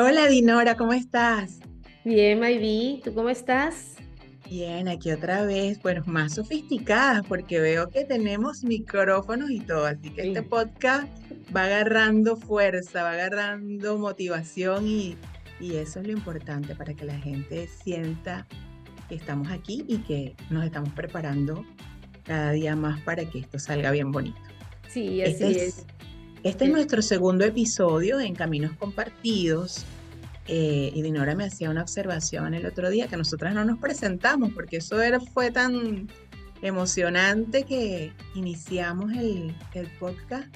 Hola Dinora, ¿cómo estás? Bien, Mayvi, ¿tú cómo estás? Bien, aquí otra vez, bueno, más sofisticadas porque veo que tenemos micrófonos y todo, así que este Sí. podcast va agarrando fuerza, va agarrando motivación y eso es lo importante para que la gente sienta que estamos aquí y que nos estamos preparando cada día más para que esto salga bien bonito. Sí, Este así es. es, este es Eh, nuestro segundo episodio en Caminos Compartidos. Y Dinora me hacía una observación el otro día que nosotras no nos presentamos porque fue tan emocionante que iniciamos el podcast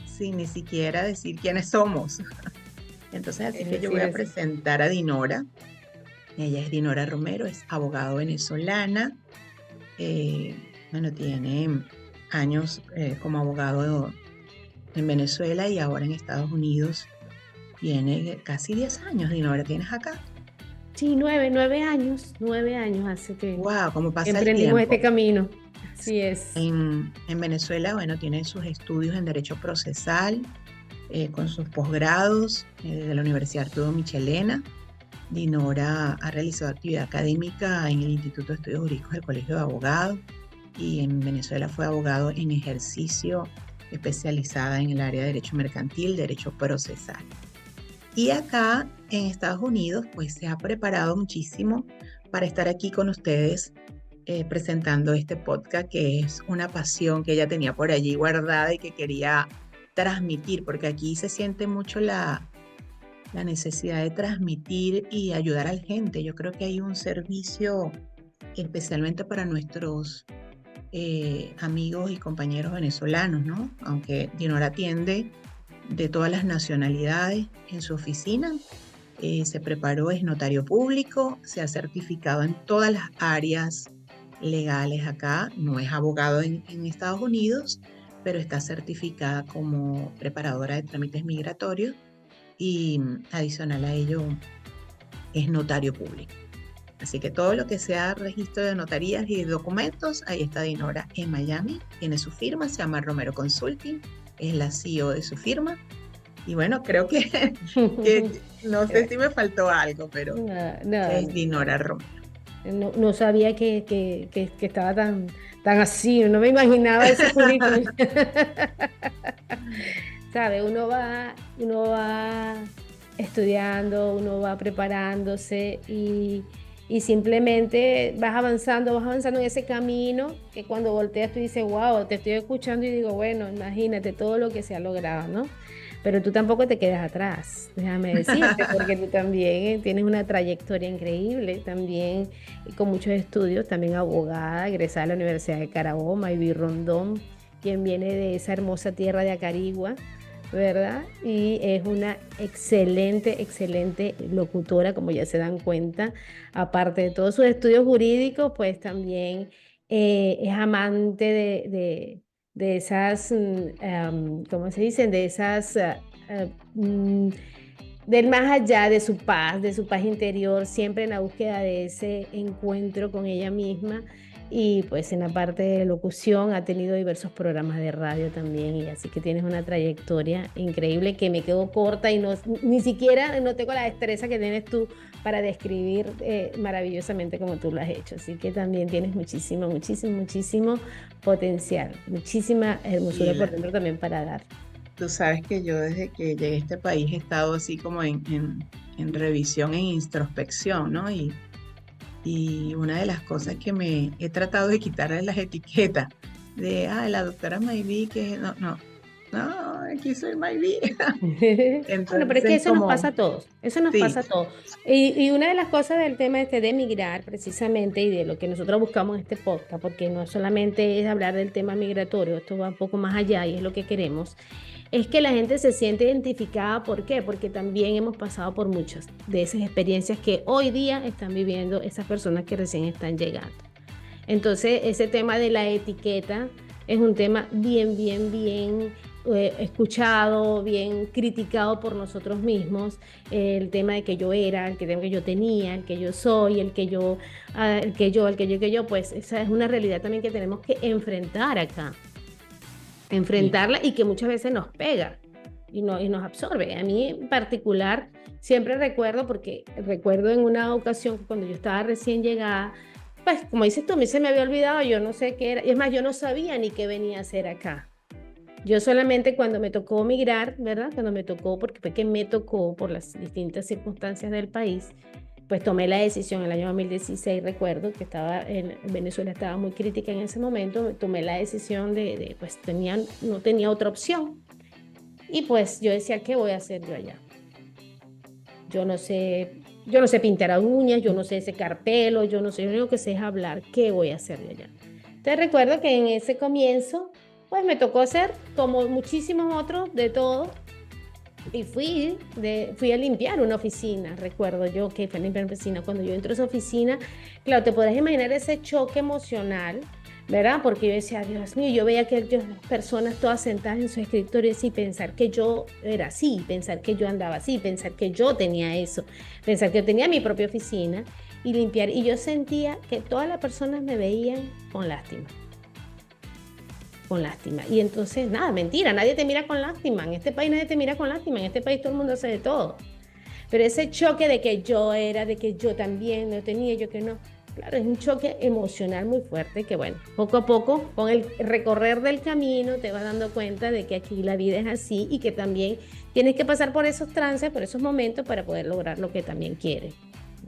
sin ni siquiera decir quiénes somos. Entonces, así que yo Así voy a es. presentar a Dinora. Ella es Dinora Romero, es abogada venezolana. Bueno, tiene años como abogado en Venezuela y ahora en Estados Unidos. Tiene casi 10 años, Dinora, ¿tienes acá? Sí, 9 años hace que Wow, cómo pasa el emprendimos este tiempo. camino. Así es. En Venezuela, bueno, tiene sus estudios en Derecho Procesal, con sus posgrados de la Universidad Arturo Michelena. Dinora ha realizado actividad académica en el Instituto de Estudios Jurídicos del Colegio de Abogados y en Venezuela fue abogado en ejercicio especializada en el área de Derecho Mercantil, Derecho Procesal. Y acá en Estados Unidos, pues se ha preparado muchísimo para estar aquí con ustedes presentando este podcast, que es una pasión que ella tenía por allí guardada y que quería transmitir, porque aquí se siente mucho la necesidad de transmitir y ayudar a la gente. Yo creo que hay un servicio especialmente para nuestros amigos y compañeros venezolanos, ¿no? Aunque Dinora atiende de todas las nacionalidades en su oficina. Se preparó, es notario público, se ha certificado en todas las áreas legales acá, no es abogado en Estados Unidos, pero está certificada como preparadora de trámites migratorios y adicional a ello es notario público. Así que todo lo que sea registro de notarías y de documentos, ahí está Dinora en Miami, tiene su firma, se llama Romero Consulting, es la CEO de su firma. Y bueno, creo que no sé si me faltó algo, pero No, no, es no, Dinora Romero. no sabía que estaba tan así, no me imaginaba ese currículum. ¿Sabe? Uno va estudiando, uno va preparándose y simplemente vas avanzando en ese camino que cuando volteas tú dices, wow, te estoy escuchando y digo, bueno, imagínate todo lo que se ha logrado, ¿no? Pero tú tampoco te quedas atrás, déjame decirte, porque tú también tienes una trayectoria increíble, también con muchos estudios, también abogada, egresada de la Universidad de Carabobo, Ivy Rondón, quien viene de esa hermosa tierra de Acarigua, ¿verdad? Y es una excelente, excelente locutora, como ya se dan cuenta. Aparte de todos sus estudios jurídicos, pues también es amante de esas, ¿cómo se dicen? De esas, del más allá de su paz interior, siempre en la búsqueda de ese encuentro con ella misma. Y pues en la parte de locución ha tenido diversos programas de radio también, y así que tienes una trayectoria increíble que me quedo corta y no, ni siquiera no tengo la destreza que tienes tú para describir maravillosamente como tú lo has hecho. Así que también tienes muchísimo, muchísimo, muchísimo potencial, muchísima hermosura por Sheila, dentro también para dar. tú sabes que yo desde que llegué a este país he estado así como en revisión, en introspección, ¿no? Y una de las cosas que me he tratado de quitarle las etiquetas de, la doctora Maybi, que no, aquí soy Maybi. Bueno, pero es que Entonces, eso nos como, pasa a todos, eso nos sí, pasa a todos. Y una de las cosas del tema este de migrar, precisamente, y de lo que nosotros buscamos en este podcast, porque no solamente es hablar del tema migratorio, esto va un poco más allá y es lo que queremos, es que la gente se siente identificada. ¿Por qué? Porque también hemos pasado por muchas de esas experiencias que hoy día están viviendo esas personas que recién están llegando. Entonces, ese tema de la etiqueta es un tema bien, bien, bien escuchado, bien criticado por nosotros mismos. El tema de que yo era, el tema que yo tenía, el que yo soy, el que yo, el que yo, pues esa es una realidad también que tenemos que enfrentar acá, sí, enfrentarla y que muchas veces nos pega. y nos absorbe. A mí en particular siempre recuerdo, porque recuerdo en una ocasión cuando yo estaba recién llegada, pues como dices tú, a mí se me había olvidado, yo no sé qué era, y es más, yo no sabía ni qué venía a hacer acá. Yo solamente cuando me tocó migrar, ¿verdad? Cuando me tocó, porque fue que me tocó por las distintas circunstancias del país, pues tomé la decisión en el año 2016, recuerdo que estaba en Venezuela, estaba muy crítica en ese momento, tomé la decisión pues no tenía otra opción. Y pues yo decía, ¿qué voy a hacer yo allá? Yo no sé pintar uñas, yo no sé secar pelo, yo no sé, yo lo único que sé es hablar, ¿qué voy a hacer yo allá? Entonces recuerdo que en ese comienzo, pues me tocó hacer como muchísimos otros de todo. Y fui a limpiar una oficina, recuerdo yo que fue a limpiar una oficina. Cuando yo entro a esa oficina, claro, te podrás imaginar ese choque emocional, ¿verdad? Porque yo decía, Dios mío, yo veía que las personas todas sentadas en sus escritorios y pensar que yo era así, pensar que yo andaba así, pensar que yo tenía eso, pensar que yo tenía mi propia oficina y limpiar. Y yo sentía que todas las personas me veían con lástima. Con lástima. Y entonces, nada, mentira, nadie te mira con lástima. En este país nadie te mira con lástima. En este país todo el mundo hace de todo. Pero ese choque de que yo era, de que yo también no tenía, yo que no. Claro, es un choque emocional muy fuerte que, bueno, poco a poco, con el recorrer del camino, te vas dando cuenta de que aquí la vida es así y que también tienes que pasar por esos trances, por esos momentos para poder lograr lo que también quieres.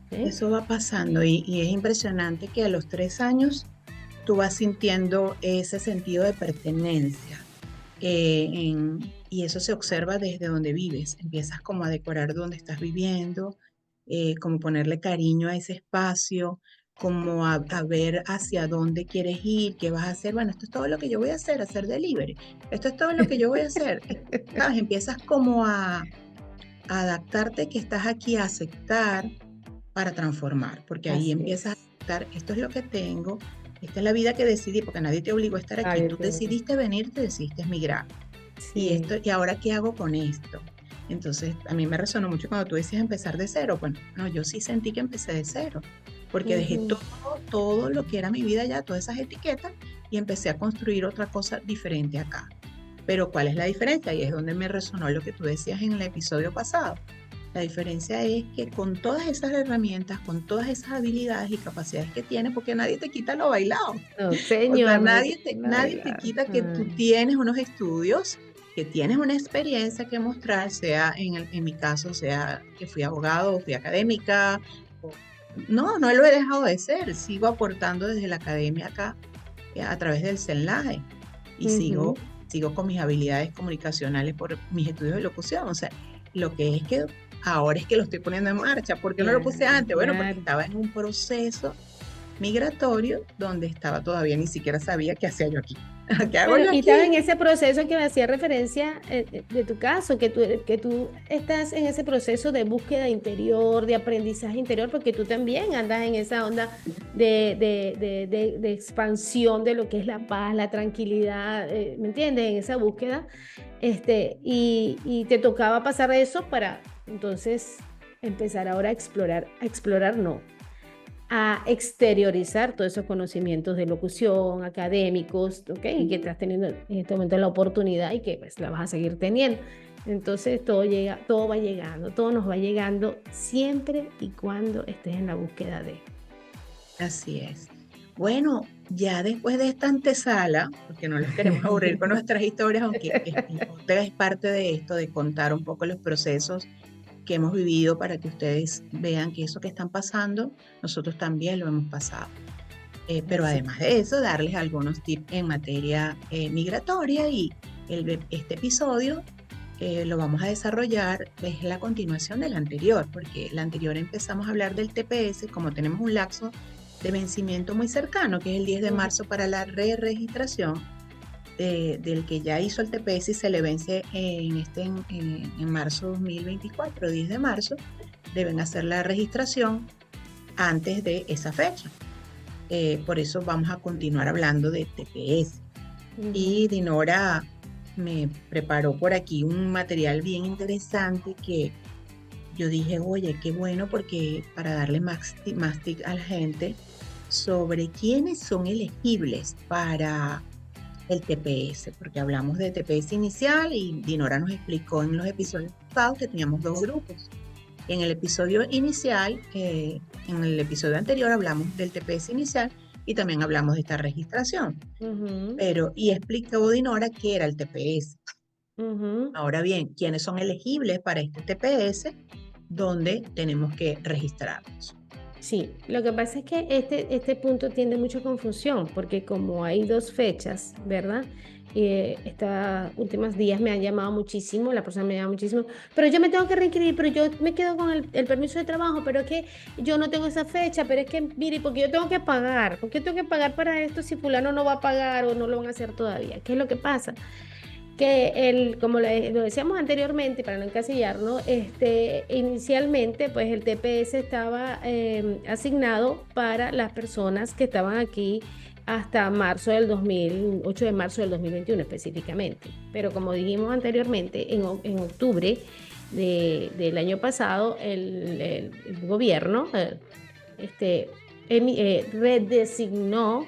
¿Okay? Eso va pasando y es impresionante que a los 3 años tú vas sintiendo ese sentido de pertenencia. Y eso se observa desde donde vives. Empiezas como a decorar donde estás viviendo, como ponerle cariño a ese espacio, como a ver hacia dónde quieres ir, qué vas a hacer. Bueno, esto es todo lo que yo voy a hacer delivery. Esto es todo lo que yo voy a hacer. ¿Sabes? Empiezas como a adaptarte que estás aquí, a aceptar para transformar, porque ahí Así empiezas a es. aceptar, esto es lo que tengo, esta es la vida que decidí, porque nadie te obligó a estar aquí, Ay, tú decidiste venir, te decidiste migrar, sí. y ahora ¿qué hago con esto? Entonces, a mí me resonó mucho cuando tú decías empezar de cero. Bueno, no, yo sí sentí que empecé de cero, porque dejé Ujú. todo lo que era mi vida ya, todas esas etiquetas, y empecé a construir otra cosa diferente acá. Pero ¿cuál es la diferencia? Y es donde me resonó lo que tú decías en el episodio pasado. La diferencia es que con todas esas herramientas, con todas esas habilidades y capacidades que tienes, porque nadie te quita lo bailado. No, O sea, señor, nadie te quita nadie te bailar. quita que tú Ay. tienes unos estudios, que tienes una experiencia que mostrar, sea en mi caso, sea que fui abogado, fui académica. o- No, no lo he dejado de ser. Sigo aportando desde la academia acá, a través del CENLAE, y Ujú. sigo con mis habilidades comunicacionales por mis estudios de locución. O sea, lo que es que ahora es que lo estoy poniendo en marcha. ¿Por qué no lo puse Claro, antes? Bueno, porque claro. estaba en un proceso migratorio donde estaba todavía ni siquiera sabía qué hacía yo aquí. ¿Qué hago Bueno, yo y estaba aquí? en ese proceso que me hacía referencia de tu caso, que tú estás en ese proceso de búsqueda interior, de aprendizaje interior, porque tú también andas en esa onda de expansión de lo que es la paz, la tranquilidad, ¿me entiendes? En esa búsqueda, y te tocaba pasar eso para entonces empezar ahora a explorar no a exteriorizar todos esos conocimientos de locución, académicos, ¿ok? Y que estás teniendo en este momento la oportunidad y que pues la vas a seguir teniendo. Entonces todo llega, todo va llegando, todo nos va llegando siempre y cuando estés en la búsqueda de. Así es. Bueno, ya después de esta antesala, porque no los queremos aburrir con nuestras historias, aunque el podcast es parte de esto, de contar un poco los procesos que hemos vivido para que ustedes vean que eso que están pasando, nosotros también lo hemos pasado. Pero Así. además de eso, darles algunos tips en materia migratoria, y este episodio lo vamos a desarrollar, es la continuación del anterior, porque el anterior empezamos a hablar del TPS, como tenemos un lapso de vencimiento muy cercano, que es el 10 de Ujú. marzo para la re-registración del que ya hizo el TPS y se le vence en marzo 2024, 10 de marzo, deben hacer la registración antes de esa fecha. Por eso vamos a continuar hablando de TPS. Ujú. Y Dinora me preparó por aquí un material bien interesante que yo dije, oye, qué bueno, porque para darle más tic a la gente sobre quiénes son elegibles para el TPS, porque hablamos de TPS inicial y Dinora nos explicó en los episodios pasados que teníamos dos grupos. En el episodio inicial, en el episodio anterior hablamos del TPS inicial y también hablamos de esta registración. Ujú, Y explicó Dinora qué era el TPS. ujú. Ahora bien, ¿quiénes son elegibles para este TPS? ¿Dónde tenemos que registrarnos? Sí, lo que pasa es que este punto tiene mucha confusión, porque como hay dos fechas, ¿verdad? Estos últimos días me han llamado muchísimo, la persona me llama muchísimo, pero yo me tengo que reinscribir, pero yo me quedo con el permiso de trabajo, pero es que yo no tengo esa fecha, pero es que, mire, porque yo tengo que pagar, ¿por qué tengo que pagar para esto si fulano no va a pagar o no lo van a hacer todavía? ¿Qué es lo que pasa? Que como lo decíamos anteriormente, para no encasillarnos, inicialmente pues el TPS estaba asignado para las personas que estaban aquí hasta marzo del 8 de marzo del 2021 específicamente. Pero como dijimos anteriormente, en octubre del año pasado, el gobierno redesignó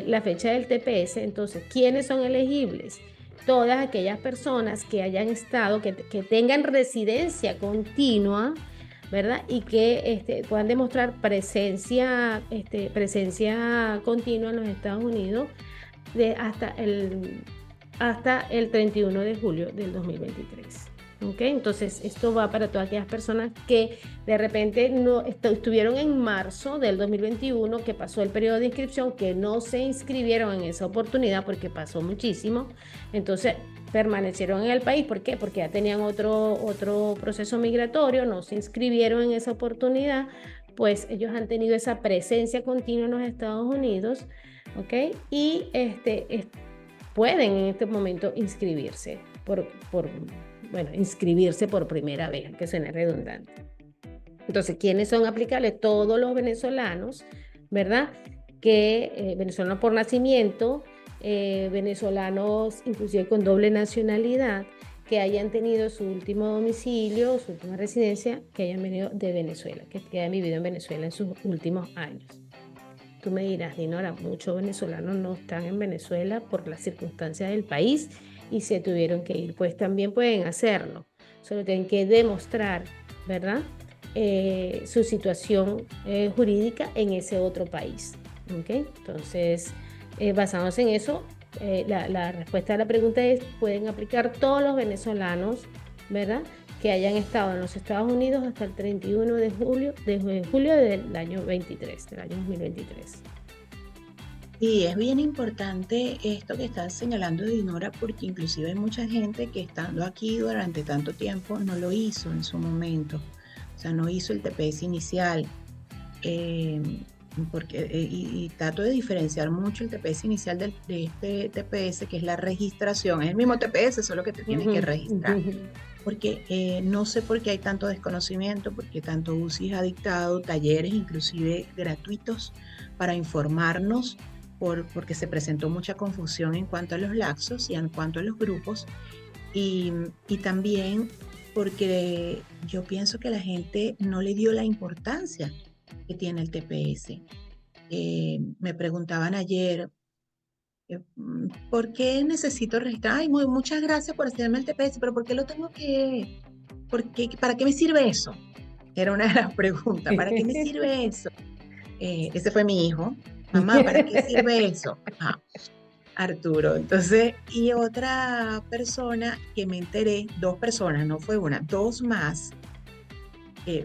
la fecha del TPS. Entonces, ¿quiénes son elegibles? Todas aquellas personas que hayan estado, que tengan residencia continua, ¿verdad? Y que puedan demostrar presencia continua en los Estados Unidos hasta el 31 de julio del 2023. ¿Ok? Entonces, esto va para todas aquellas personas que de repente no estuvieron en marzo del 2021, que pasó el periodo de inscripción, que no se inscribieron en esa oportunidad porque pasó muchísimo. Entonces, permanecieron en el país. ¿Por qué? Porque ya tenían otro proceso migratorio, no se inscribieron en esa oportunidad, pues ellos han tenido esa presencia continua en los Estados Unidos, ¿ok? Y pueden en este momento inscribirse inscribirse por primera vez, que suena redundante. Entonces, ¿quiénes son aplicables? Todos los venezolanos, ¿verdad? Venezolanos por nacimiento, venezolanos inclusive con doble nacionalidad, que hayan tenido su último domicilio, su última residencia, que hayan venido de Venezuela, que hayan vivido en Venezuela en sus últimos años. Tú me dirás, Dinora, muchos venezolanos no están en Venezuela por las circunstancias del país y se tuvieron que ir. Pues también pueden hacerlo, solo tienen que demostrar, ¿verdad? Su situación jurídica en ese otro país. ¿Okay? Entonces, basándose en eso, la respuesta a la pregunta es, pueden aplicar todos los venezolanos, ¿verdad?, que hayan estado en los Estados Unidos hasta el 31 de julio del año 23, del año 2023. Y es bien importante esto que estás señalando, Dinora, porque inclusive hay mucha gente que estando aquí durante tanto tiempo no lo hizo en su momento. O sea, no hizo el TPS inicial. Y trato de diferenciar mucho el TPS inicial de este TPS, que es la registración. Es el mismo TPS, solo que te tienes que registrar. Porque no sé por qué hay tanto desconocimiento, porque tanto UCI ha dictado talleres, inclusive gratuitos, para informarnos, porque se presentó mucha confusión en cuanto a los lapsos y en cuanto a los grupos, y también porque yo pienso que la gente no le dio la importancia que tiene el TPS. Me preguntaban ayer, ¿por qué necesito registrar? Ay, muchas gracias por hacerme el TPS, pero ¿por qué lo tengo que...? ¿Para qué me sirve eso? Era una de las preguntas. ¿Para qué me sirve eso? Ese fue mi hijo. Mamá, ¿para qué sirve eso? Ah, Arturo. Entonces, y otra persona que me enteré, dos personas, no fue una, dos más,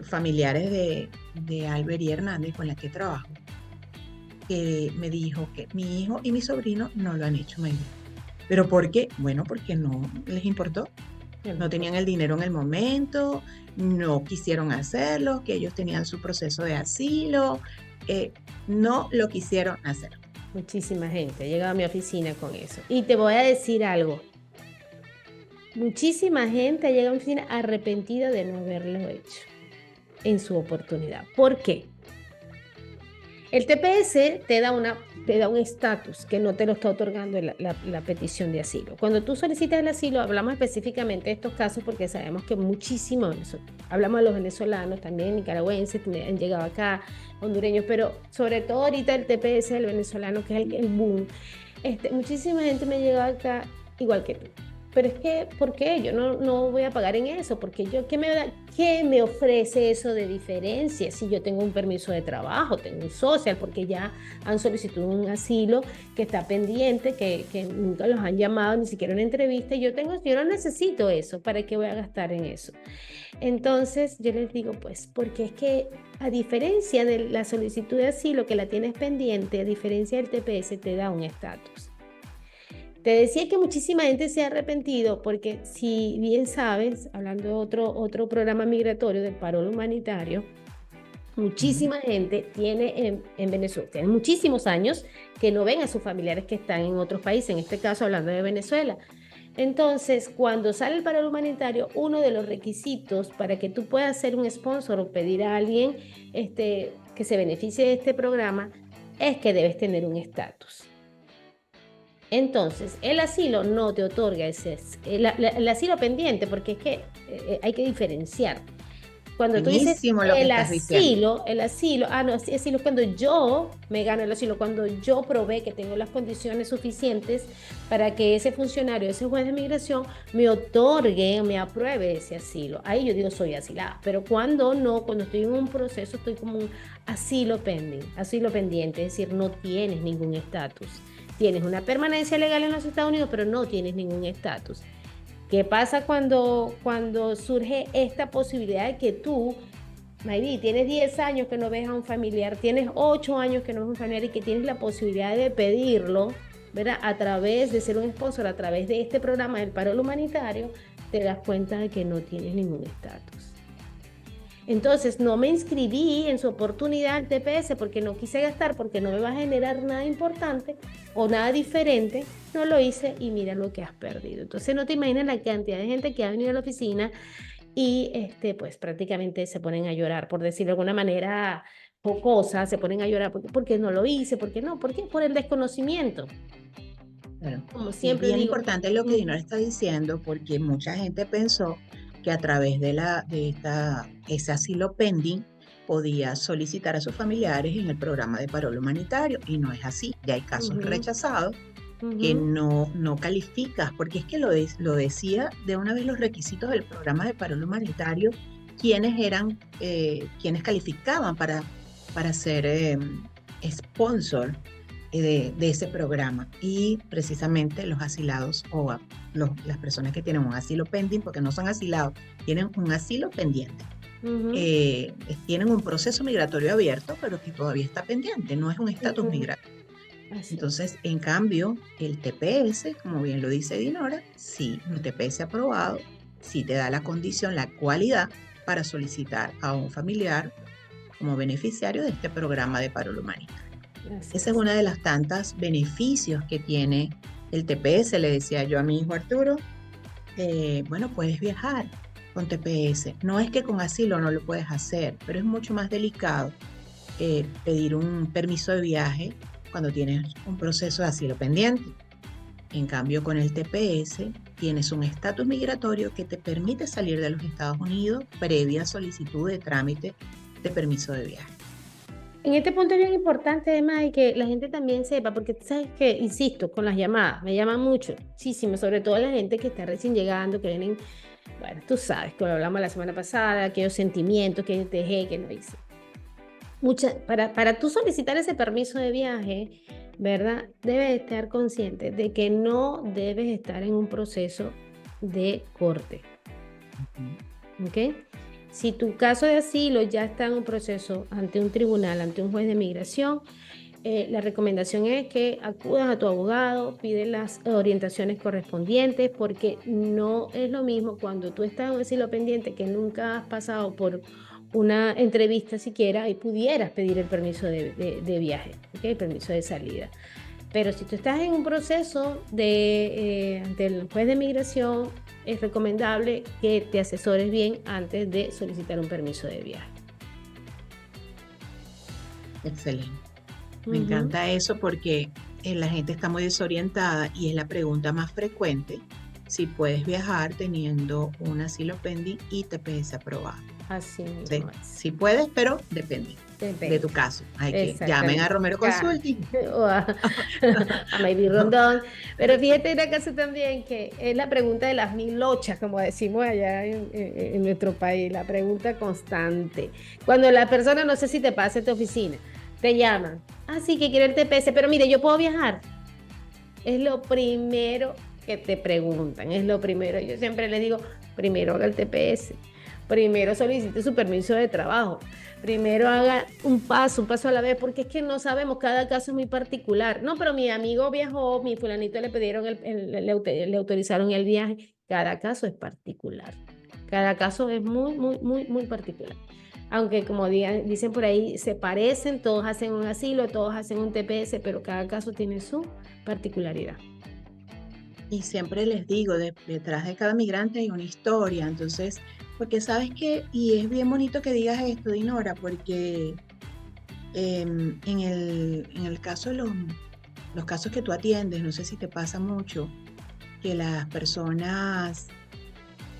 familiares de Albert y Hernández con la que trabajo, que me dijo que mi hijo y mi sobrino no lo han hecho. ¿Pero por qué? Bueno, porque no les importó. No tenían el dinero en el momento, no quisieron hacerlo, que ellos tenían su proceso de asilo, no lo quisieron hacer. Muchísima gente ha llegado a mi oficina con eso. Y te voy a decir algo. Muchísima gente ha llegado a mi oficina arrepentida de no haberlo hecho en su oportunidad. ¿Por qué? El TPS te da un estatus que no te lo está otorgando la petición de asilo. Cuando tú solicitas el asilo, hablamos específicamente de estos casos porque sabemos que muchísimos, hablamos de los venezolanos, también nicaragüenses, han llegado acá, hondureños, pero sobre todo ahorita el TPS del venezolano, que es el boom. Muchísima gente me ha llegado acá igual que tú. Pero es que, ¿por qué? Yo no voy a pagar en eso, porque qué me ofrece eso de diferencia? Si yo tengo un permiso de trabajo, tengo un social, porque ya han solicitado un asilo que está pendiente, que nunca los han llamado, ni siquiera una entrevista, y yo no necesito eso, ¿para qué voy a gastar en eso? Entonces yo les digo, pues, porque es que a diferencia de la solicitud de asilo que la tienes pendiente, a diferencia del TPS, te da un estatus. Te decía que muchísima gente se ha arrepentido porque, si bien sabes, hablando de otro programa migratorio del paro humanitario, muchísima gente tiene en Venezuela, tiene muchísimos años que no ven a sus familiares que están en otros países, en este caso hablando de Venezuela. Entonces, cuando sale el paro humanitario, uno de los requisitos para que tú puedas ser un sponsor o pedir a alguien que se beneficie de este programa es que debes tener un estatus. Entonces, el asilo no te otorga el asilo pendiente, porque es que hay que diferenciar. Cuando tú dices Buenísimo lo que estás diciendo. el asilo, no, asilo es cuando yo me gano el asilo, cuando yo probé que tengo las condiciones suficientes para que ese funcionario, ese juez de migración, me otorgue, me apruebe ese asilo. Ahí yo digo soy asilada, pero cuando no, cuando estoy en un proceso, estoy como un asilo pendiente, es decir, no tienes ningún estatus. Tienes una permanencia legal en los Estados Unidos, pero no tienes ningún estatus. ¿Qué pasa cuando surge esta posibilidad de que tú, maybe, tienes 10 años que no ves a un familiar, tienes 8 años que no ves a un familiar y que tienes la posibilidad de pedirlo, ¿verdad? A través de ser un sponsor, a través de este programa del paro humanitario, te das cuenta de que no tienes ningún estatus. Entonces no me inscribí en su oportunidad al TPS porque no quise gastar, porque no me va a generar nada importante o nada diferente, no lo hice y mira lo que has perdido. Entonces no te imaginas la cantidad de gente que ha venido a la oficina y pues prácticamente se ponen a llorar, por decirlo de alguna manera jocosa, se ponen a llorar porque no lo hice, porque no, ¿por qué? Por el desconocimiento. Claro. Como Y es siempre bien digo. importante lo que Dinora está diciendo, porque mucha gente pensó que a través ese asilo pending podía solicitar a sus familiares en el programa de paro humanitario, y no es así. Ya hay casos Ujú, rechazados que ujú, no calificas, porque es que lo decía de una vez los requisitos del programa de paro humanitario, quienes calificaban para ser sponsor de ese programa, y precisamente los asilados las personas que tienen un asilo pendiente, porque no son asilados, tienen un asilo pendiente. ujú, Tienen un proceso migratorio abierto, pero que todavía está pendiente, no es un estatus ujú. migratorio. Así es. Entonces, en cambio, el TPS, como bien lo dice Dinora, sí, un TPS aprobado, sí te da la condición, la cualidad para solicitar a un familiar como beneficiario de este programa de paro humanitario. Así Esa es es. una de las tantas beneficios que tiene el TPS. Le decía yo a mi hijo Arturo, bueno, puedes viajar con TPS. No es que con asilo no lo puedes hacer, pero es mucho más delicado pedir un permiso de viaje cuando tienes un proceso de asilo pendiente. En cambio, con el TPS tienes un estatus migratorio que te permite salir de los Estados Unidos previa solicitud de trámite de permiso de viaje. En este punto es bien importante, además, y que la gente también sepa, porque tú sabes que, insisto, con las llamadas, me llaman mucho, muchísimo, sobre todo la gente que está recién llegando, que vienen, bueno, tú sabes, que lo hablamos la semana pasada, aquellos sentimientos que dejé, que no hice. Para tú solicitar ese permiso de viaje, ¿verdad? Debes estar consciente de que no debes estar en un proceso de corte, ¿ok? Si tu caso de asilo ya está en un proceso ante un tribunal, ante un juez de migración, la recomendación es que acudas a tu abogado, pide las orientaciones correspondientes, porque no es lo mismo cuando tú estás en un asilo pendiente que nunca has pasado por una entrevista siquiera y pudieras pedir el permiso de viaje, ¿okay? El permiso de salida. Pero si tú estás en un proceso ante el juez de migración, es recomendable que te asesores bien antes de solicitar un permiso de viaje. Excelente. Me Ujú. encanta eso porque la gente está muy desorientada y es la pregunta más frecuente si puedes viajar teniendo un asilo pending y TPS aprobado. Así Sí, mismo es. sí puedes, pero depende de tu Depende. caso. Hay que llamen a Exactamente. Romero Consulting. O a Maybe Rondón. Pero fíjate una cosa también que es la pregunta de las mil lochas, como decimos allá en nuestro país, la pregunta constante. Cuando la persona, no sé si te pasa en tu oficina, te llaman, ah, sí, que quiere el TPS, pero mire, yo puedo viajar. Es lo primero que te preguntan, es lo primero. Yo siempre les digo, primero haga el TPS, primero solicite su permiso de trabajo, primero haga un paso a la vez, porque es que no sabemos, cada caso es muy particular. No, pero mi amigo viajó, mi fulanito le pidieron, le autorizaron el viaje. Cada caso es particular. Cada caso es muy, muy, muy, muy particular. Aunque como dicen por ahí, se parecen, todos hacen un asilo, todos hacen un TPS, pero cada caso tiene su particularidad. Y siempre les digo, detrás de cada migrante hay una historia. Entonces, porque sabes que, y es bien bonito que digas esto, Dinora, porque en el caso de los casos que tú atiendes, no sé si te pasa mucho, que las personas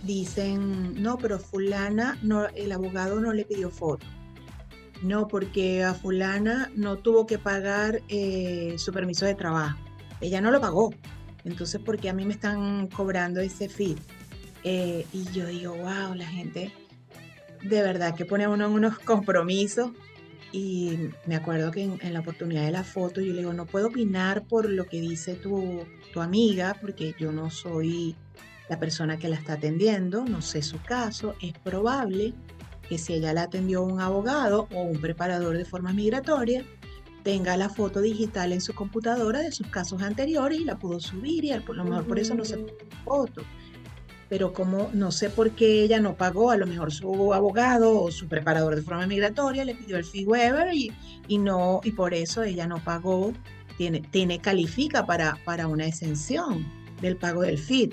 dicen, no, pero fulana, no, el abogado no le pidió foto. No, porque a fulana no tuvo que pagar su permiso de trabajo. Ella no lo pagó. Entonces, ¿por qué a mí me están cobrando ese fee? Y yo digo, wow, la gente de verdad que pone a uno en unos compromisos. Y me acuerdo que en la oportunidad de la foto, yo le digo, no puedo opinar por lo que dice tu amiga, porque yo no soy la persona que la está atendiendo, no sé su caso. Es probable que si ella la atendió un abogado o un preparador de formas migratorias, tenga la foto digital en su computadora de sus casos anteriores y la pudo subir y a lo mejor por eso no se Ujú. tomó foto. Pero como no sé por qué ella no pagó, a lo mejor su abogado o su preparador de forma migratoria le pidió el fee waiver y no, y por eso ella no pagó, califica para una exención del pago del fee.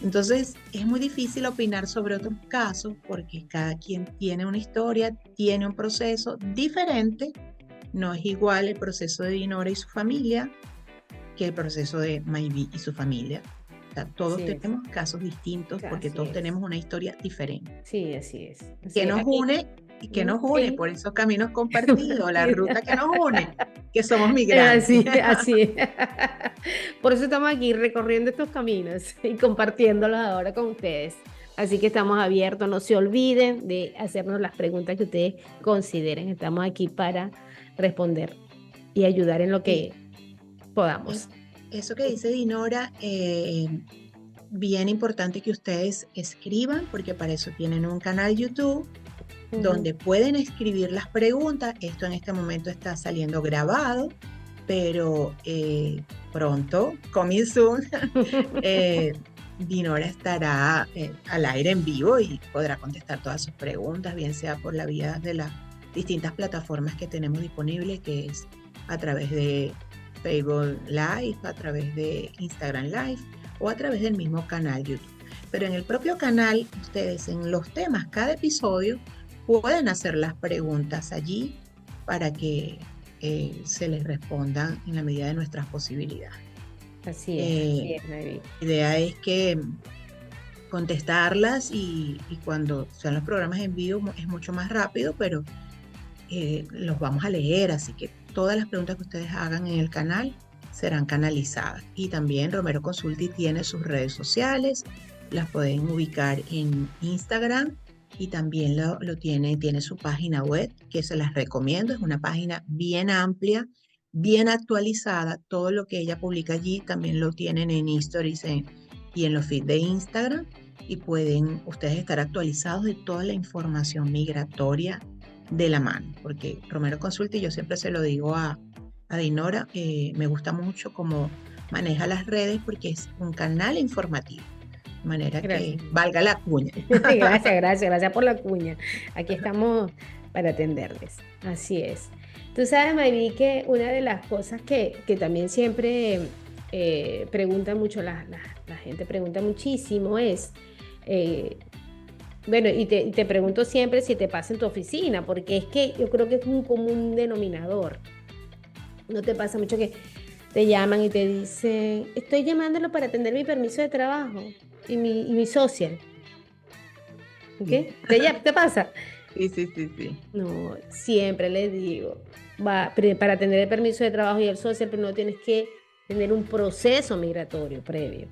Entonces, es muy difícil opinar sobre otros casos porque cada quien tiene una historia, tiene un proceso diferente. No es igual el proceso de Dinora y su familia que el proceso de Maybi y su familia. O sea, todos Así es, tenemos casos distintos porque así todos es. tenemos una historia diferente. Sí, así es. ¿Qué Así es. nos Aquí. une? ¿Y qué nos une Sí. por esos caminos compartidos? La ruta que nos une, que somos migrantes. Así, así es. Por eso estamos aquí recorriendo estos caminos y compartiéndolos ahora con ustedes. Así que estamos abiertos. No se olviden de hacernos las preguntas que ustedes consideren. Estamos aquí para responder y ayudar en lo Sí, que podamos. es, eso que dice Dinora, bien importante que ustedes escriban, porque para eso tienen un canal YouTube Ujú. donde pueden escribir las preguntas. Esto en este momento está saliendo grabado, pero pronto, coming soon, eh, Dinora estará al aire en vivo y podrá contestar todas sus preguntas, bien sea por la vía de las distintas plataformas que tenemos disponibles, que es a través de Facebook Live, a través de Instagram Live o a través del mismo canal YouTube. Pero en el propio canal, ustedes en los temas, cada episodio, pueden hacer las preguntas allí para que se les respondan en la medida de nuestras posibilidades. Así Eh, es, Mayri. la idea es que contestarlas y cuando sean los programas en vivo es mucho más rápido, pero los vamos a leer, así que todas las preguntas que ustedes hagan en el canal serán canalizadas. Y también Romero Consulti tiene sus redes sociales, las pueden ubicar en Instagram y también tiene su página web, que se las recomiendo, es una página bien amplia, bien actualizada, todo lo que ella publica allí también lo tienen en Stories y en los feeds de Instagram y pueden ustedes estar actualizados de toda la información migratoria de la mano, porque Romero Consulta, y yo siempre se lo digo a Dinora, me gusta mucho cómo maneja las redes porque es un canal informativo, de manera que Gracias. valga la cuña. Gracias, gracias, gracias por la cuña. Aquí estamos para atenderles. Así es. Tú sabes, Mayri, que una de las cosas que también siempre pregunta mucho, la gente pregunta muchísimo es, eh, bueno, y te pregunto siempre si te pasa en tu oficina, porque es que yo creo que es un común denominador. ¿No te pasa mucho que te llaman y te dicen, estoy llamándolo para atender mi permiso de trabajo y mi social? ¿Ok? Sí, ¿Te pasa? sí, sí, sí, sí. No, siempre les digo, para tener el permiso de trabajo y el social, primero tienes que tener un proceso migratorio previo.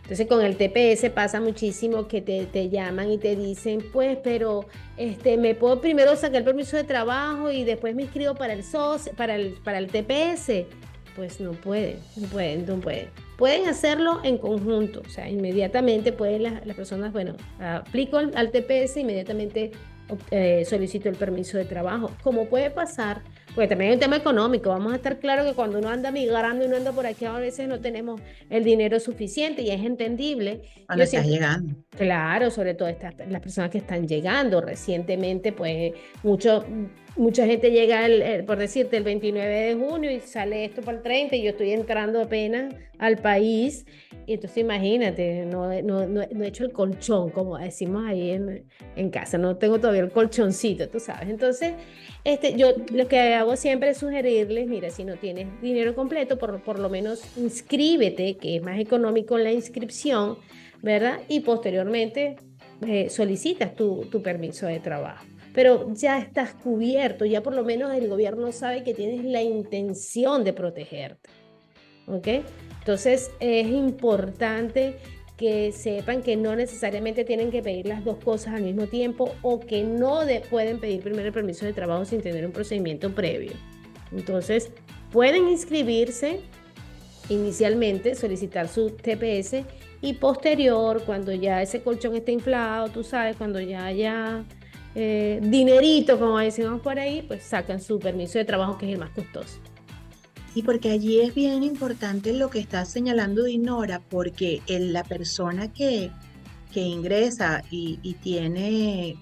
Entonces con el TPS pasa muchísimo que te llaman y te dicen, pues, pero me puedo primero sacar el permiso de trabajo y después me inscribo para el para el TPS. Pues no pueden, no pueden, no pueden. Pueden hacerlo en conjunto, o sea, inmediatamente pueden las personas, bueno, aplico al TPS, inmediatamente solicito el permiso de trabajo. Como puede pasar, porque también hay un tema económico, vamos a estar claros que cuando uno anda migrando y uno anda por aquí, a veces no tenemos el dinero suficiente y es entendible. Cuando Yo estás siempre, llegando. claro, sobre todo las personas que están llegando recientemente, pues mucha gente llega, por decirte, el 29 de junio y sale esto para el 30 y yo estoy entrando apenas al país. Y entonces imagínate, no he hecho el colchón, como decimos ahí en casa, no tengo todavía el colchoncito, tú sabes. Entonces, yo lo que hago siempre es sugerirles, mira, si no tienes dinero completo, por lo menos inscríbete, que es más económico la inscripción, ¿verdad? Y posteriormente solicitas tu permiso de trabajo. Pero ya estás cubierto, ya por lo menos el gobierno sabe que tienes la intención de protegerte, ¿ok? Entonces es importante que sepan que no necesariamente tienen que pedir las dos cosas al mismo tiempo o que no pueden pedir primero el permiso de trabajo sin tener un procedimiento previo. Entonces, pueden inscribirse inicialmente, solicitar su TPS y posterior, cuando ya ese colchón esté inflado, tú sabes, cuando ya haya dinerito, como decimos por ahí, pues sacan su permiso de trabajo, que es el más costoso. Sí, porque allí es bien importante lo que está señalando Dinora, porque la persona que ingresa y tiene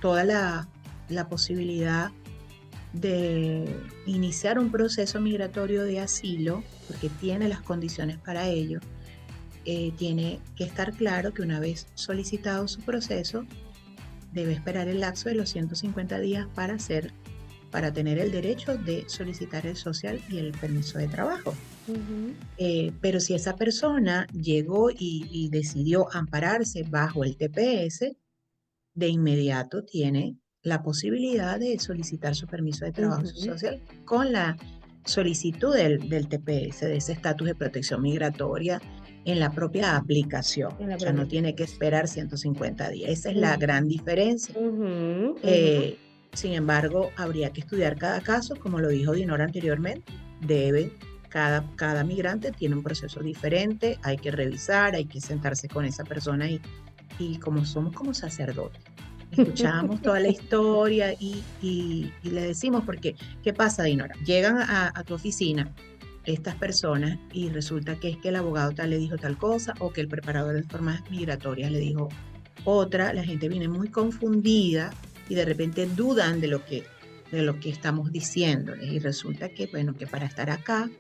toda la posibilidad de iniciar un proceso migratorio de asilo, porque tiene las condiciones para ello, tiene que estar claro que una vez solicitado su proceso, debe esperar el lapso de los 150 días para tener el derecho de solicitar el social y el permiso de trabajo. Ujú. Pero si esa persona llegó y decidió ampararse bajo el TPS, de inmediato tiene la posibilidad de solicitar su permiso de trabajo Ujú. social con la solicitud del TPS, de ese estatus de protección migratoria en la propia aplicación. En la O sea, no propia tiene que aplicación. esperar 150 días. Esa es la Ujú, gran diferencia. ujú, ujú. Eh, Sin embargo, habría que estudiar cada caso, como lo dijo Dinora anteriormente, cada migrante tiene un proceso diferente, hay que revisar, hay que sentarse con esa persona y como somos como sacerdotes, escuchamos toda la historia y le decimos, porque, ¿qué pasa, Dinora? Llegan a tu oficina estas personas y resulta que es que el abogado tal le dijo tal cosa o que el preparador de formas migratorias le dijo otra, la gente viene muy confundida y de repente dudan de lo que estamos diciéndoles y resulta que, bueno, que para estar acá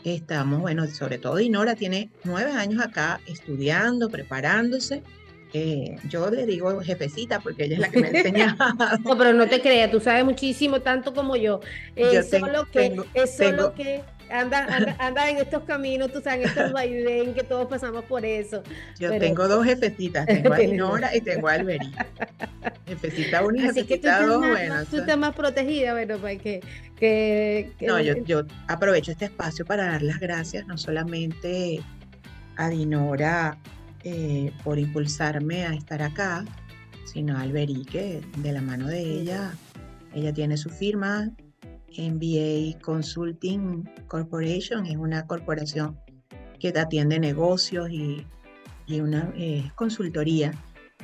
estamos, bueno, sobre todo Dinora tiene 9 años acá estudiando, preparándose. Yo le digo jefecita porque ella es la que me ha enseñado. No, pero no te creas, tú sabes muchísimo, tanto como yo. Yo Es solo tengo, que anda en estos caminos, tú sabes, en estos vaivén que todos pasamos por eso. yo Pero tengo dos jefecitas, tengo a tienes dos. Dinora y tengo a Alberi. Jefecita 1 y Así que jefecita 2, bueno, tú estás más protegida, bueno, pues que, no, yo, que- yo aprovecho este espacio para dar las gracias no solamente a Dinora por impulsarme a estar acá, sino a Alberi, que de la mano de ella tiene su firma, MBA Consulting Corporation, es una corporación que atiende negocios y una consultoría.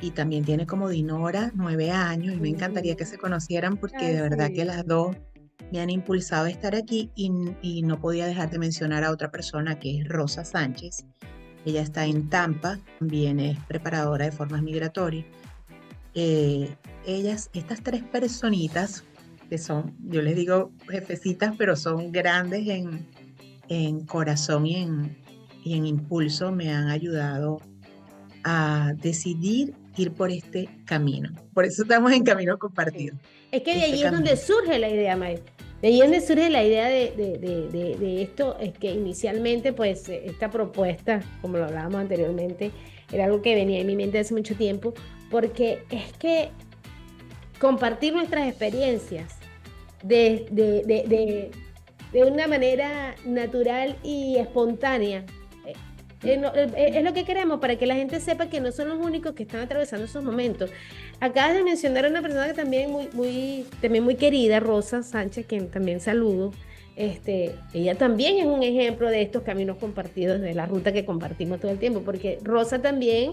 Y también tiene como Dinora 9 años y me encantaría que Ujú. se conocieran porque Ay, de verdad que sí. las dos me han impulsado a estar aquí y no podía dejar de mencionar a otra persona que es Rosa Sánchez. Ella está en Tampa, también es preparadora de formas migratorias. Estas tres personitas, que son, yo les digo jefecitas, pero son grandes en corazón y en impulso, me han ayudado a decidir ir por este camino. Por eso estamos en camino Sí. compartido, Es que de este allí es donde camino. surge la idea, May. De allí es donde surge la idea de esto, es que inicialmente, pues, esta propuesta, como lo hablábamos anteriormente, era algo que venía en mi mente hace mucho tiempo, porque es que compartir nuestras experiencias de, de, de, de, de una manera natural y espontánea. Es lo que queremos para que la gente sepa que no son los únicos que están atravesando esos momentos. Acabas de mencionar a una persona que también también muy querida, Rosa Sánchez, quien también saludo. Ella también es un ejemplo de estos caminos compartidos, de la ruta que compartimos todo el tiempo, porque Rosa también,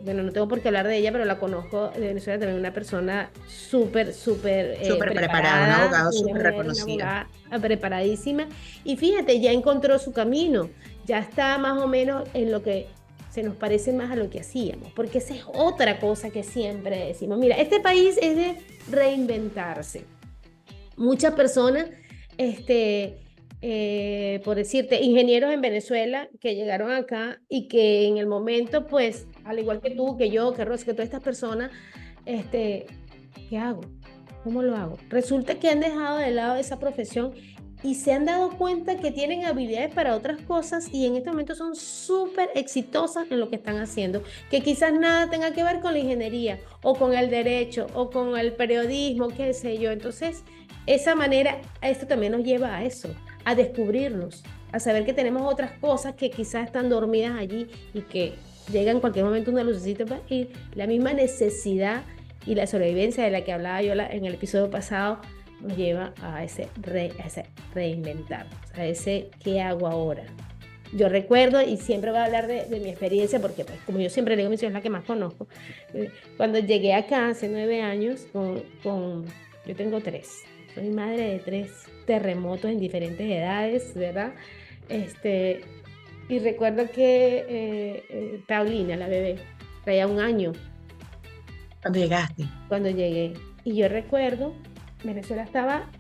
bueno, no tengo por qué hablar de ella, pero la conozco de Venezuela, también una persona súper, súper Súper preparada, un preparada, abogado una súper mujer, una reconocido. abogada preparadísima, y fíjate, ya encontró su camino, ya está más o menos en lo que se nos parece más a lo que hacíamos, porque esa es otra cosa que siempre decimos. Mira, este país es de reinventarse. Muchas personas, por decirte, ingenieros en Venezuela que llegaron acá y que en el momento, pues, al igual que tú, que yo, que Rosa, que todas estas personas, este, ¿qué hago? ¿Cómo lo hago? Resulta que han dejado de lado esa profesión y se han dado cuenta que tienen habilidades para otras cosas y en este momento son súper exitosas en lo que están haciendo, que quizás nada tenga que ver con la ingeniería o con el derecho o con el periodismo, qué sé yo. Entonces, esa manera, esto también nos lleva a eso, a descubrirnos, a saber que tenemos otras cosas que quizás están dormidas allí y que llega en cualquier momento una lucecita para ir. La misma necesidad y la sobrevivencia de la que hablaba yo en el episodio pasado nos lleva a ese reinventar, a ese ¿qué hago ahora? Yo recuerdo, y siempre voy a hablar de mi experiencia, porque pues, como yo siempre le digo, mi ciudad es la que más conozco. Cuando llegué acá hace 9 años, yo tengo 3, soy madre de 3 terremotos en diferentes edades, ¿verdad? Y recuerdo que Paulina, la bebé, traía 1 año Cuando llegaste. cuando llegué. Y yo recuerdo, Venezuela estaba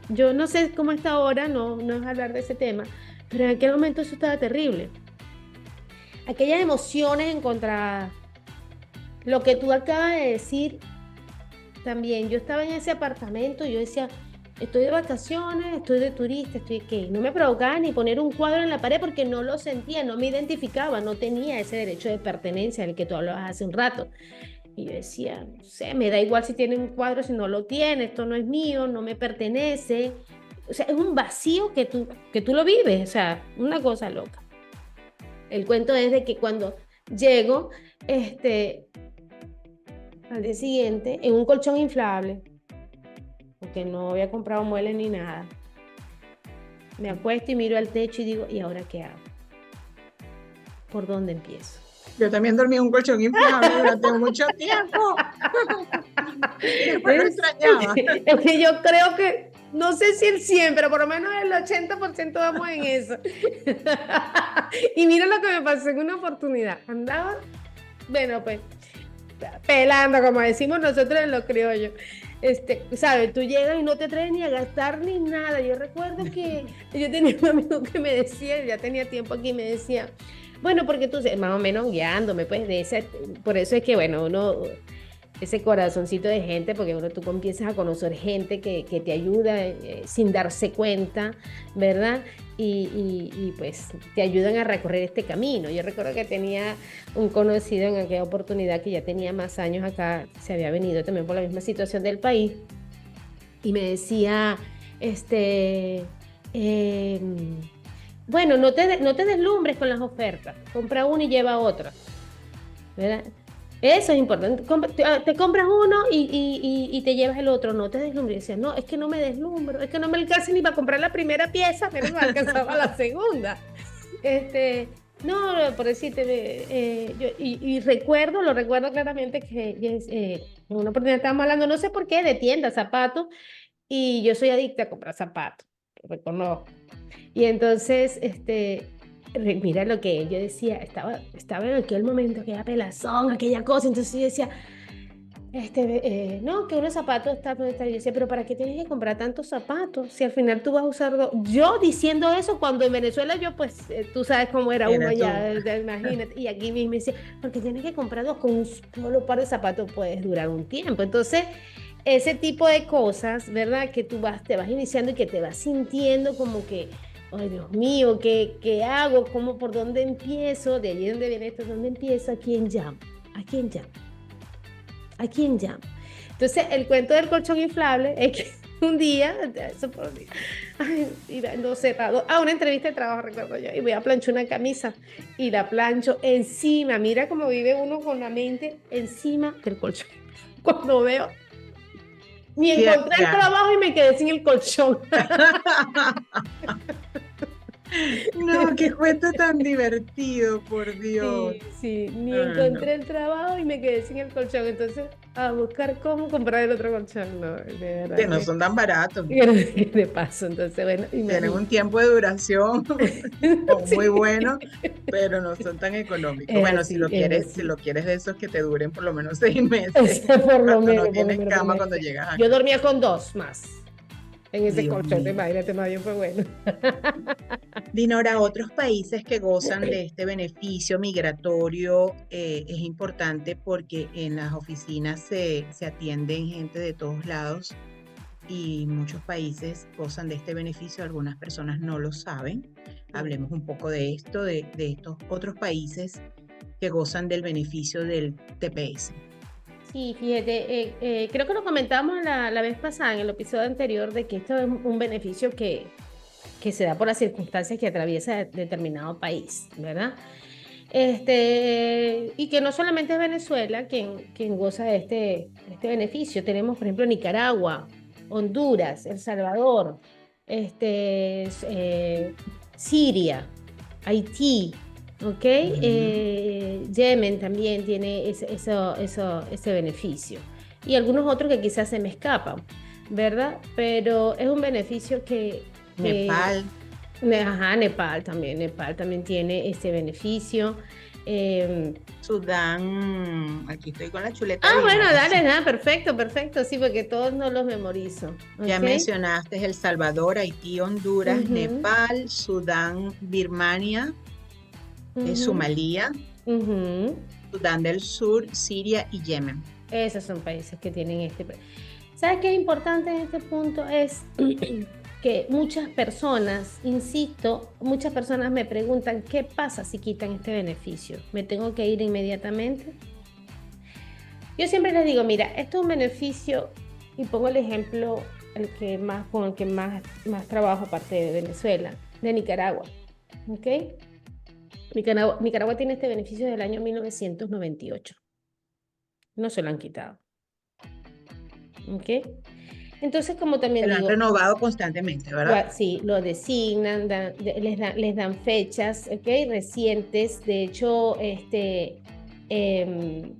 yo no sé cómo está ahora, no es hablar de ese tema, pero en aquel momento eso estaba terrible. Aquellas emociones encontradas. Lo que tú acabas de decir también, yo estaba en ese apartamento y yo decía, estoy de vacaciones, estoy de turista, estoy aquí. No me provocaba ni poner un cuadro en la pared porque no lo sentía, no me identificaba, no tenía ese derecho de pertenencia del que tú hablabas hace un rato. Y yo decía, no sé, me da igual si tiene un cuadro, si no lo tiene, esto no es mío, no me pertenece. O sea, es un vacío que tú lo vives, o sea, una cosa loca. El cuento es de que cuando llego, al día siguiente, en un colchón inflable, porque no había comprado muebles ni nada, me acuesto y miro al techo y digo, ¿y ahora qué hago? ¿Por dónde empiezo? Yo también dormí en un colchón inflable durante mucho tiempo. Y después lo extrañaba. Es que yo creo que, no sé si el 100, pero por lo menos el 80% vamos en eso. Y mira lo que me pasó en una oportunidad. Andaba, bueno, pues, pelando, como decimos nosotros en los criollos. ¿Sabes? Tú llegas y no te atreves ni a gastar ni nada. Yo recuerdo que yo tenía un amigo que me decía, ya tenía tiempo aquí, me decía, bueno, porque tú, más o menos guiándome, pues, por eso es que, bueno, ese corazoncito de gente, porque tú empiezas a conocer gente que te ayuda sin darse cuenta, ¿verdad? Pues te ayudan a recorrer este camino. Yo recuerdo que tenía un conocido en aquella oportunidad que ya tenía más años acá, se había venido también por la misma situación del país, y me decía, bueno, no te deslumbres con las ofertas, compra uno y lleva otro, ¿verdad? Eso es importante. Te compras uno y te llevas el otro. No te deslumbres. Decía, no, es que no me deslumbro. Es que no me alcanza ni para comprar la primera pieza, pero me alcanzaba la segunda. No, por decirte, lo recuerdo claramente que en una oportunidad estábamos hablando, no sé por qué, de tiendas, zapatos, y yo soy adicta a comprar zapatos, lo reconozco. Y entonces, mira lo que yo decía, estaba en aquel momento, aquella pelazón, aquella cosa, entonces yo decía, no, que unos zapatos está, yo decía, pero ¿para qué tienes que comprar tantos zapatos? Si al final tú vas a usar dos. Yo diciendo eso, cuando en Venezuela yo, pues, tú sabes cómo era uno allá, imagínate, y aquí mismo decía, porque tienes que comprar dos, con un solo par de zapatos puedes durar un tiempo. Entonces, ese tipo de cosas, ¿verdad? Que te vas iniciando y que te vas sintiendo como que, ay, Dios mío, ¿qué hago? ¿Por dónde empiezo? De allí donde viene esto, ¿dónde empiezo? ¿A quién llamo? ¿A quién llamo? ¿A quién llamo? Entonces, el cuento del colchón inflable es que un día, eso por un día, ay, no sé, a una entrevista de trabajo, recuerdo yo, y voy a planchar una camisa y la plancho encima. Mira cómo vive uno con la mente encima del colchón. Cuando veo, ni Sí, encontré el acá. trabajo y me quedé sin el colchón. No, qué cuento tan divertido, por Dios. Sí, sí, ni No, no, no. encontré el trabajo y me quedé sin el colchón. Entonces, a buscar cómo comprar el otro colchón. No, de Que verdad no que, son tan baratos. de paso. Entonces, bueno, Tienen un tiempo de duración muy Sí, bueno, pero no son tan económicos. es Bueno, así, si es así. lo quieres de esos que te duren por lo menos 6 meses, O sea, por lo cuando no menos, por lo tienes menos, por lo cama menos. cuando llegas a Yo casa. dormía con dos más en ese Dios colchón, mío. imagínate, más bien fue bueno. Dinora, otros países que gozan de este beneficio migratorio es importante porque en las oficinas se atienden gente de todos lados y muchos países gozan de este beneficio, algunas personas no lo saben. Hablemos un poco de esto, de estos otros países que gozan del beneficio del TPS. Sí, fíjate, creo que lo comentamos la vez pasada en el episodio anterior de que esto es un beneficio que se da por las circunstancias que atraviesa determinado país, ¿verdad? Y que no solamente es Venezuela quien goza de este beneficio. Tenemos, por ejemplo, Nicaragua, Honduras, El Salvador, Siria, Haití, ¿ok? Ujú. Yemen también tiene ese beneficio. Y algunos otros que quizás se me escapan, ¿verdad? Pero es un beneficio que Nepal, Ajá, Nepal también tiene ese beneficio. Eh, Sudán, aquí estoy con la chuleta de bueno, dientes. dale, nada, perfecto, perfecto, sí, porque todos no los memorizo, Ya ¿ok? mencionaste El Salvador, Haití, Honduras, Ujú, Nepal, Sudán, Birmania, ujú, Somalia, ujú. Sudán del Sur, Siria y Yemen. Esos son países que tienen ¿Sabes qué es importante en este punto? Es que muchas personas, insisto, muchas personas me preguntan, ¿qué pasa si quitan este beneficio? ¿Me tengo que ir inmediatamente? Yo siempre les digo, mira, esto es un beneficio, y pongo el ejemplo con el que más trabajo aparte de Venezuela, de Nicaragua, ¿ok? Nicaragua tiene este beneficio del año 1998, no se lo han quitado, ¿ok? Entonces, como Se también lo han digo, renovado constantemente, ¿verdad? sí, lo designan, les dan fechas, ¿ok? Recientes, de hecho, em,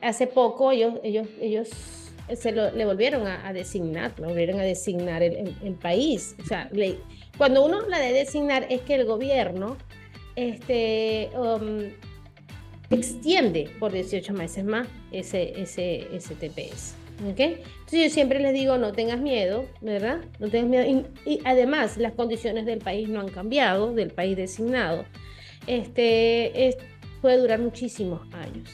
hace poco ellos le volvieron a designar, le volvieron a designar el país. O sea, cuando uno habla de designar es que el gobierno extiende por 18 meses más ese TPS. ¿Ok? Entonces yo siempre les digo, no tengas miedo, ¿verdad? No tengas miedo. Y además, las condiciones del país no han cambiado, del país designado. Este, es, puede durar muchísimos años.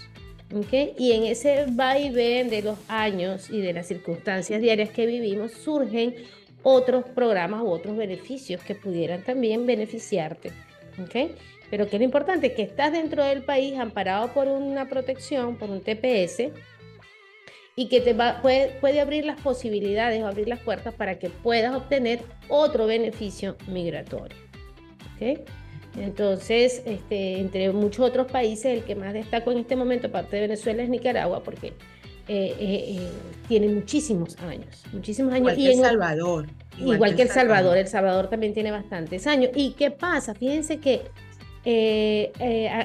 ¿Ok? Y en ese vaivén de los años y de las circunstancias diarias que vivimos, surgen otros programas u otros beneficios que pudieran también beneficiarte. ¿Ok? Pero que lo importante es que estás dentro del país amparado por una protección, por un TPS, y que puede abrir las posibilidades o abrir las puertas para que puedas obtener otro beneficio migratorio. ¿Ok? Entonces, entre muchos otros países, el que más destaco en este momento, aparte de Venezuela, es Nicaragua, porque tiene muchísimos años, Igual que y El Salvador, igual que igual El que Salvador. El Salvador también tiene bastantes años. ¿Y qué pasa? Fíjense que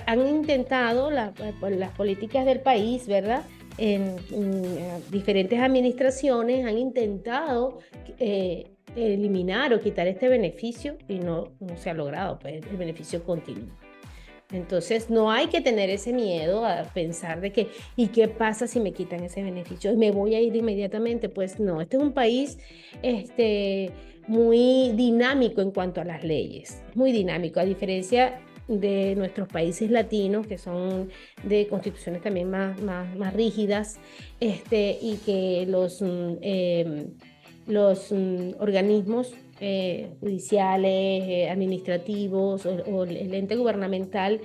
han intentado las políticas del país, ¿verdad? Diferentes administraciones han intentado eliminar o quitar este beneficio y no se ha logrado, pues el beneficio continúa. Entonces, no hay que tener ese miedo a pensar de que, ¿y qué pasa si me quitan ese beneficio? ¿Y me voy a ir inmediatamente? Pues no, este es un país muy dinámico en cuanto a las leyes, muy dinámico, a diferencia de nuestros países latinos, que son de constituciones también más rígidas, y que los organismos judiciales, administrativos o el ente gubernamental,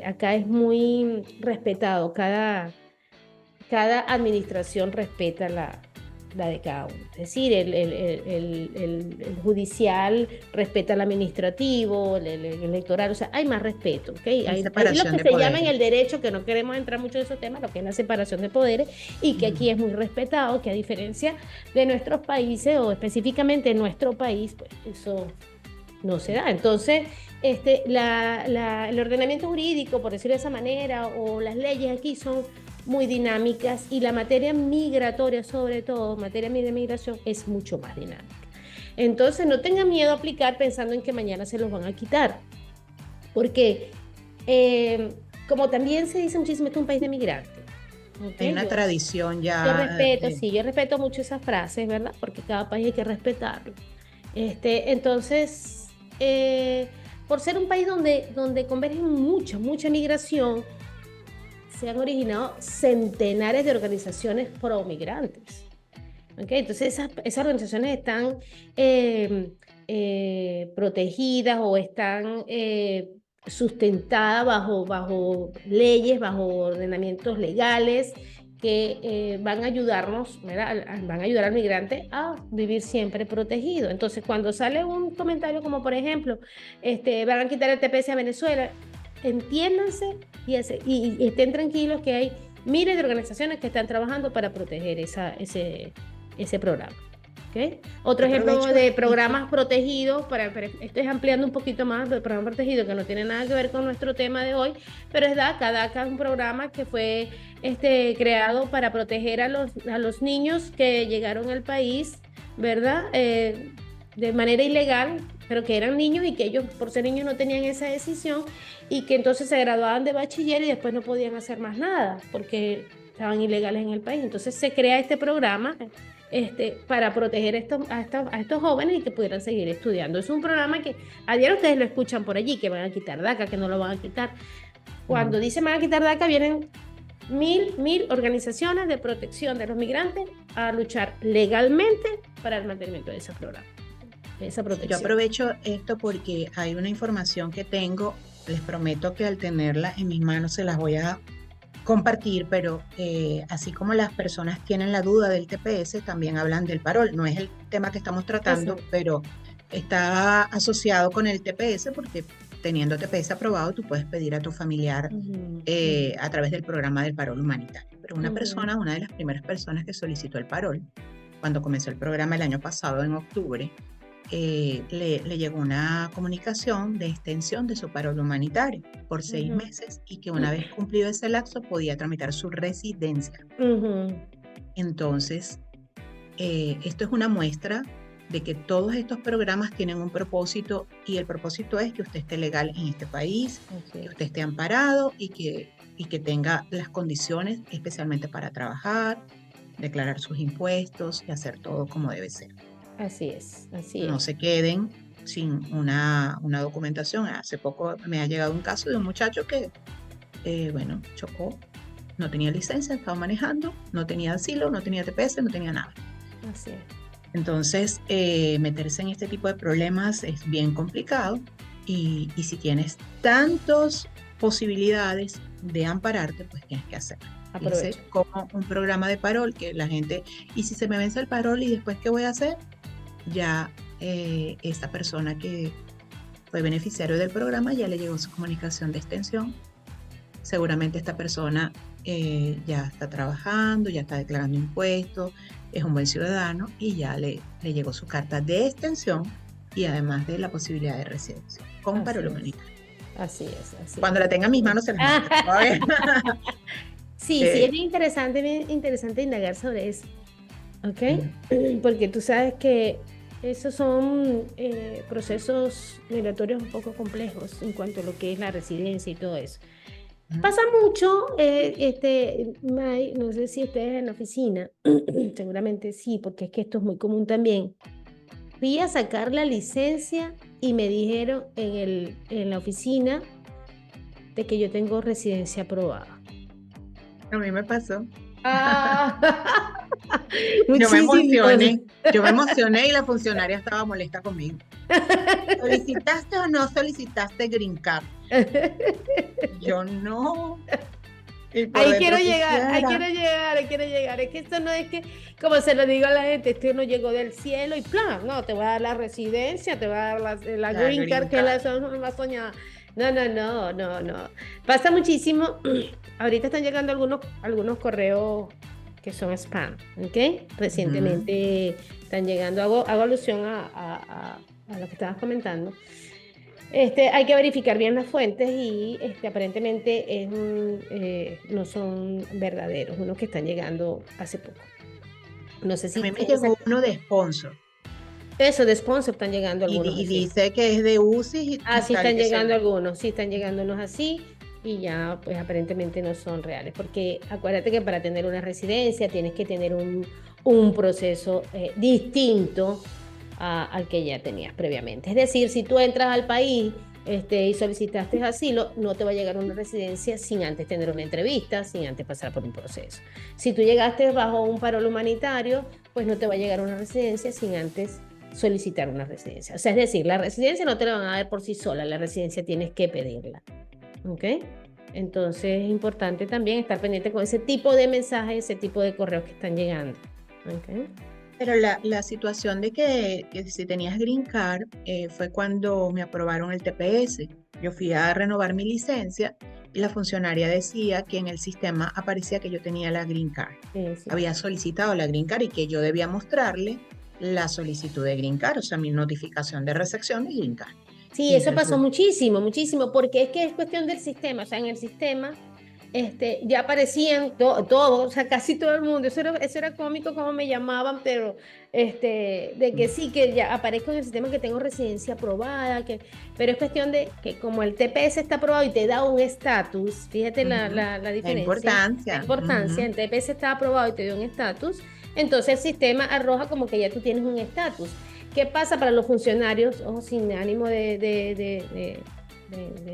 acá es muy respetado. cada administración respeta la de cada uno. Es decir, el judicial respeta al administrativo, el electoral, o sea, hay más respeto, ¿ok? Hay lo que se llama en el derecho, que no queremos entrar mucho en esos temas, lo que es la separación de poderes, y que aquí es muy respetado, que a diferencia de nuestros países, o específicamente en nuestro país, pues eso no se da. Entonces, el ordenamiento jurídico, por decirlo de esa manera, o las leyes aquí son muy dinámicas, y la materia migratoria, sobre todo, materia de migración, es mucho más dinámica. Entonces, no tengan miedo a aplicar pensando en que mañana se los van a quitar. Porque, como también se dice muchísimo, este es un país de migrantes. ¿Okay? Hay una tradición ya. Yo respeto, sí, yo respeto mucho esas frases, ¿verdad? Porque cada país hay que respetarlo. Entonces, por ser un país donde convergen mucha migración, se han originado centenares de organizaciones pro-migrantes. ¿Okay? Entonces esas organizaciones están protegidas o están sustentadas bajo leyes, bajo ordenamientos legales que van a ayudarnos, ¿verdad? Van a ayudar al migrante a vivir siempre protegido. Entonces, cuando sale un comentario como, por ejemplo, van a quitar el TPS a Venezuela, entiéndanse y estén tranquilos que hay miles de organizaciones que están trabajando para proteger ese programa. ¿Okay? Otro ejemplo de programas protegidos, esto es ampliando un poquito más de programas protegidos que no tiene nada que ver con nuestro tema de hoy, pero es DACA. DACA es un programa que fue creado para proteger a los niños que llegaron al país, ¿verdad? De manera ilegal, pero que eran niños y que ellos, por ser niños, no tenían esa decisión, y que entonces se graduaban de bachiller y después no podían hacer más nada porque estaban ilegales en el país. Entonces se crea este programa para proteger a estos jóvenes y que pudieran seguir estudiando. Es un programa que a diario ustedes lo escuchan por allí, que van a quitar DACA, que no lo van a quitar. Cuando dicen van a quitar DACA, vienen mil organizaciones de protección de los migrantes a luchar legalmente para el mantenimiento de ese programa, de esa protección. Yo aprovecho esto porque hay una información que tengo, les prometo que al tenerla en mis manos se las voy a compartir, pero así como las personas tienen la duda del TPS, también hablan del parol. No es el tema que estamos tratando, pero está asociado con el TPS, porque teniendo TPS aprobado, tú puedes pedir a tu familiar a través del programa del parol humanitario. Pero una de las primeras personas que solicitó el parol, cuando comenzó el programa el año pasado, en octubre, le llegó una comunicación de extensión de su parol humanitario por 6 meses, y que una vez cumplido ese lapso podía tramitar su residencia. Entonces, esto es una muestra de que todos estos programas tienen un propósito, y el propósito es que usted esté legal en este país, que usted esté amparado y que tenga las condiciones especialmente para trabajar, declarar sus impuestos y hacer todo como debe ser. Así es. No se queden sin una documentación. Hace poco me ha llegado un caso de un muchacho que, chocó, no tenía licencia, estaba manejando, no tenía asilo, no tenía TPS, no tenía nada. Así es. Entonces, meterse en este tipo de problemas es bien complicado, y si tienes tantas posibilidades de ampararte, pues tienes que hacerlo. Es como un programa de parol que la gente, ¿y si se me vence el parol y después qué voy a hacer? Ya esta persona que fue beneficiario del programa ya le llegó su comunicación de extensión. Seguramente esta persona ya está trabajando, ya está declarando impuestos, es un buen ciudadano, y ya le llegó su carta de extensión, y además de la posibilidad de residencia con parol humanitario. Así es. Cuando la tenga en mis manos se las muestro. Sí, es bien interesante indagar sobre eso. ¿Ok? Porque tú sabes que esos son procesos migratorios un poco complejos en cuanto a lo que es la residencia y todo eso. Pasa mucho, May, no sé si ustedes en la oficina, seguramente sí, porque es que esto es muy común también. Fui a sacar la licencia y me dijeron en la oficina de que yo tengo residencia aprobada. A mí me pasó. Yo me emocioné y la funcionaria estaba molesta conmigo. ¿Solicitaste o no solicitaste Green Card? Yo no. Y por Ahí quiero dentro llegar, ahí quisiera. quiero llegar, ahí quiero llegar. Es que esto no es que, como se lo digo a la gente, esto no llegó del cielo y plan, no, te voy a dar la residencia, te voy a dar la La green card, green que es la card. zona más soñada. No, no, no, no, no. Pasa muchísimo. Ahorita están llegando algunos correos que son spam, ¿ok? Ujú. Recientemente están llegando, hago alusión a lo que estabas comentando. Hay que verificar bien las fuentes y aparentemente no son verdaderos, unos que están llegando hace poco. No sé A si mí me tienes llegó uno de sponsor eso de sponsor, están llegando algunos y así. dice que es de UCI Ah, y sí tal están que se llegando ve. algunos, sí están llegando unos así y ya pues aparentemente no son reales, porque acuérdate que para tener una residencia tienes que tener un proceso distinto al que ya tenías previamente. Es decir, si tú entras al país y solicitaste asilo, no te va a llegar una residencia sin antes tener una entrevista, sin antes pasar por un proceso. Si tú llegaste bajo un parol humanitario, pues no te va a llegar una residencia sin antes solicitar una residencia. O sea, es decir, la residencia no te la van a dar por sí sola, la residencia tienes que pedirla. ¿Ok? Entonces es importante también estar pendiente con ese tipo de mensajes, ese tipo de correos que están llegando. ¿Ok? Pero la situación de que si tenías Green Card fue cuando me aprobaron el TPS. Yo fui a renovar mi licencia y la funcionaria decía que en el sistema aparecía que yo tenía la Green Card. Sí, sí. Había solicitado la Green Card y que yo debía mostrarle la solicitud de Green Card, o sea, mi notificación de recepción de Green Card. Sí, Y eso pasó resulta, muchísimo, muchísimo, porque es que es cuestión del sistema, o sea, en el sistema ya aparecían todos, o sea, casi todo el mundo, eso era cómico como me llamaban, pero de que sí, que ya aparezco en el sistema que tengo residencia aprobada, pero es cuestión de que como el TPS está aprobado y te da un estatus, fíjate la, ujú, la, la la diferencia, la importancia. importancia, Ujú. el TPS está aprobado y te dio un estatus, entonces el sistema arroja como que ya tú tienes un estatus. ¿Qué pasa para los funcionarios? Ojo, sin ánimo de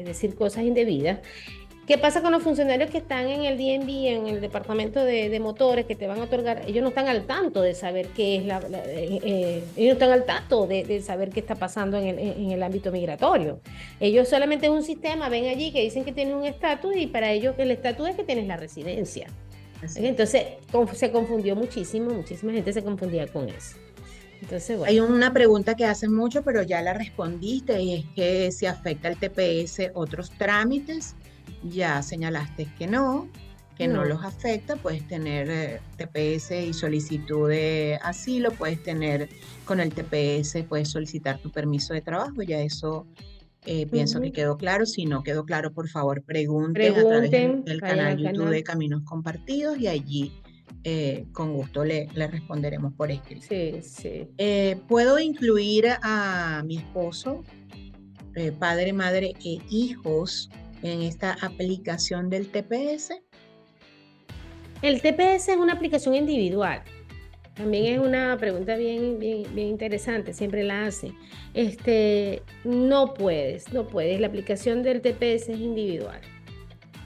decir cosas indebidas. ¿Qué pasa con los funcionarios que están en el DNB, en el departamento de motores que te van a otorgar? Ellos no están al tanto de saber qué es ellos no están al tanto de saber qué está pasando en el ámbito migratorio. Ellos solamente es un sistema, ven allí que dicen que tienes un estatus y para ellos el estatus es que tienes la residencia. Así es. Entonces se confundió muchísimo, muchísima gente se confundía con eso. Entonces, Hay bueno. una pregunta que hacen mucho, pero ya la respondiste, y es que si afecta el TPS otros trámites, ya señalaste que no No. los afecta, puedes tener TPS y solicitud de asilo, puedes tener con el TPS, puedes solicitar tu permiso de trabajo, ya eso pienso que Ujú. quedó claro. Si no quedó claro, por favor, pregunten a través Pregunten, del vayan canal al YouTube de canal. Caminos Compartidos y allí con gusto le responderemos por escrito. Sí, sí. Puedo incluir a mi esposo, padre, madre e hijos en esta aplicación del TPS. El TPS es una aplicación individual. También es una pregunta bien, bien, bien interesante, siempre la hacen. No puedes. La aplicación del TPS es individual.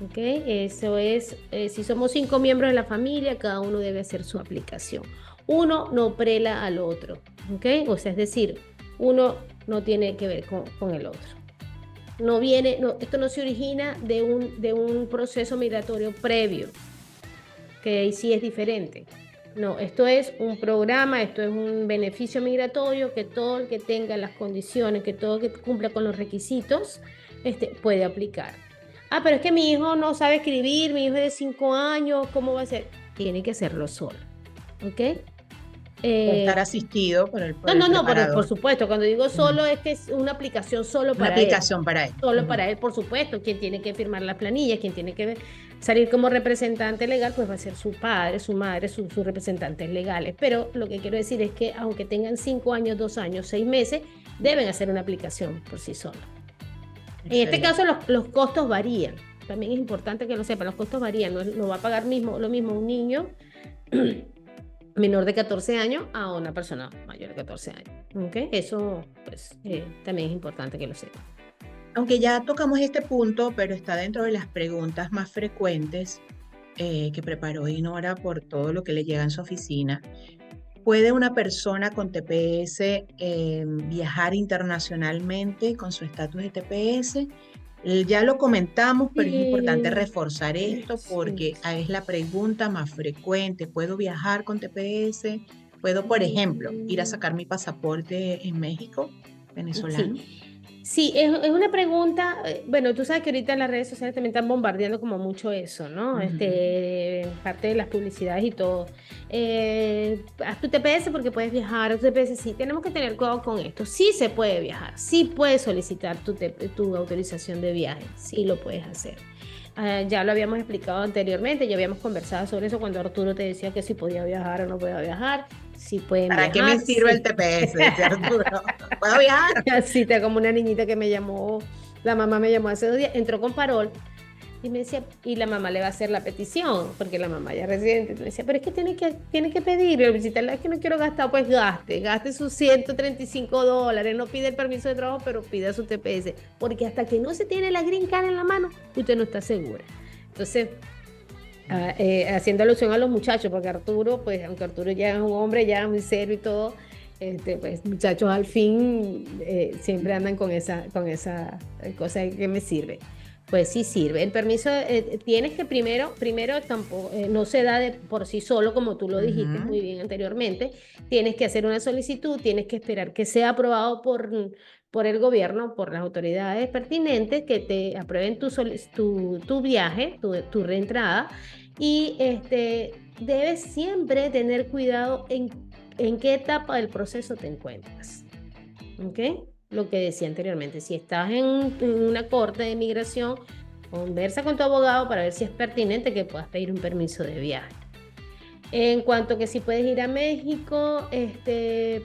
¿Ok? Eso es, si somos 5 miembros de la familia, cada uno debe hacer su aplicación. Uno no prela al otro. ¿Ok? O sea, es decir, uno no tiene que ver con el otro. No viene, no, esto no se origina de un proceso migratorio previo, que ahí sí es diferente. No, esto es un programa, esto es un beneficio migratorio que todo el que tenga las condiciones, que todo el que cumpla con los requisitos, puede aplicar. Ah, pero es que mi hijo no sabe escribir, mi hijo es de 5 años, ¿cómo va a ser? Tiene que hacerlo solo, ¿ok? Puede estar Eh, asistido no, por el no, no, por preparador. supuesto, cuando digo Mm, solo es que es una aplicación solo una para él. aplicación para él. Solo Ujú. para él, por supuesto, quien tiene que firmar la planilla, quien tiene que salir como representante legal, pues va a ser su padre, su madre, sus representantes legales. Pero lo que quiero decir es que aunque tengan 5 años, 2 años, 6 meses, deben hacer una aplicación por sí solos. En este Excelente. caso, los costos varían. También es importante que lo sepa, los costos varían. No va a pagar lo mismo un niño menor de 14 años a una persona mayor de 14 años. ¿Ok? Eso, pues, también es importante que lo sepa. Aunque ya tocamos este punto, pero está dentro de las preguntas más frecuentes que preparó Dinora por todo lo que le llega en su oficina. ¿Puede una persona con TPS viajar internacionalmente con su estatus de TPS? Ya lo comentamos, pero es importante Sí, reforzar esto sí, porque es la pregunta más frecuente. ¿Puedo viajar con TPS? ¿Puedo, por ejemplo, ir a mm, sacar mi pasaporte en México, sí. venezolano? Sí, es una pregunta, bueno, tú sabes que ahorita las redes sociales también están bombardeando como mucho eso, ¿no? Ujú. Parte de las publicidades y todo. Haz tu TPS porque puedes viajar, haz tu TPS, sí, tenemos que tener cuidado con esto. Sí se puede viajar, sí puedes solicitar tu autorización de viaje, sí lo puedes hacer. Ya lo habíamos explicado anteriormente, ya habíamos conversado sobre eso cuando Arturo te decía que si podía viajar o no podía viajar, sí pueden ¿Para qué me viajar, sirve el sí. TPS? Decía Arturo. ¿Puedo viajar? Así está como una niñita que me llamó, la mamá me llamó hace 2 días, entró con parol y me decía, y la mamá le va a hacer la petición, porque la mamá ya es residente, me decía, pero es que tiene que pedir, el visitarla es que no quiero gastar, pues gaste sus $135, no pide el permiso de trabajo, pero pida su TPS, porque hasta que no se tiene la green card en la mano, usted no está segura. Entonces, haciendo alusión a los muchachos, porque Arturo, pues aunque Arturo ya es un hombre ya muy serio y todo, pues muchachos al fin siempre andan con esa cosa que me sirve. Pues sí sirve. El permiso tienes que primero tampoco, no se da de por sí solo, como tú lo dijiste Ujú. muy bien anteriormente. Tienes que hacer una solicitud, tienes que esperar que sea aprobado por el gobierno, por las autoridades pertinentes, que te aprueben tu viaje, tu reentrada y debes siempre tener cuidado en qué etapa del proceso te encuentras. ¿Ok? Lo que decía anteriormente, si estás en una corte de migración, conversa con tu abogado para ver si es pertinente que puedas pedir un permiso de viaje. En cuanto que si puedes ir a México,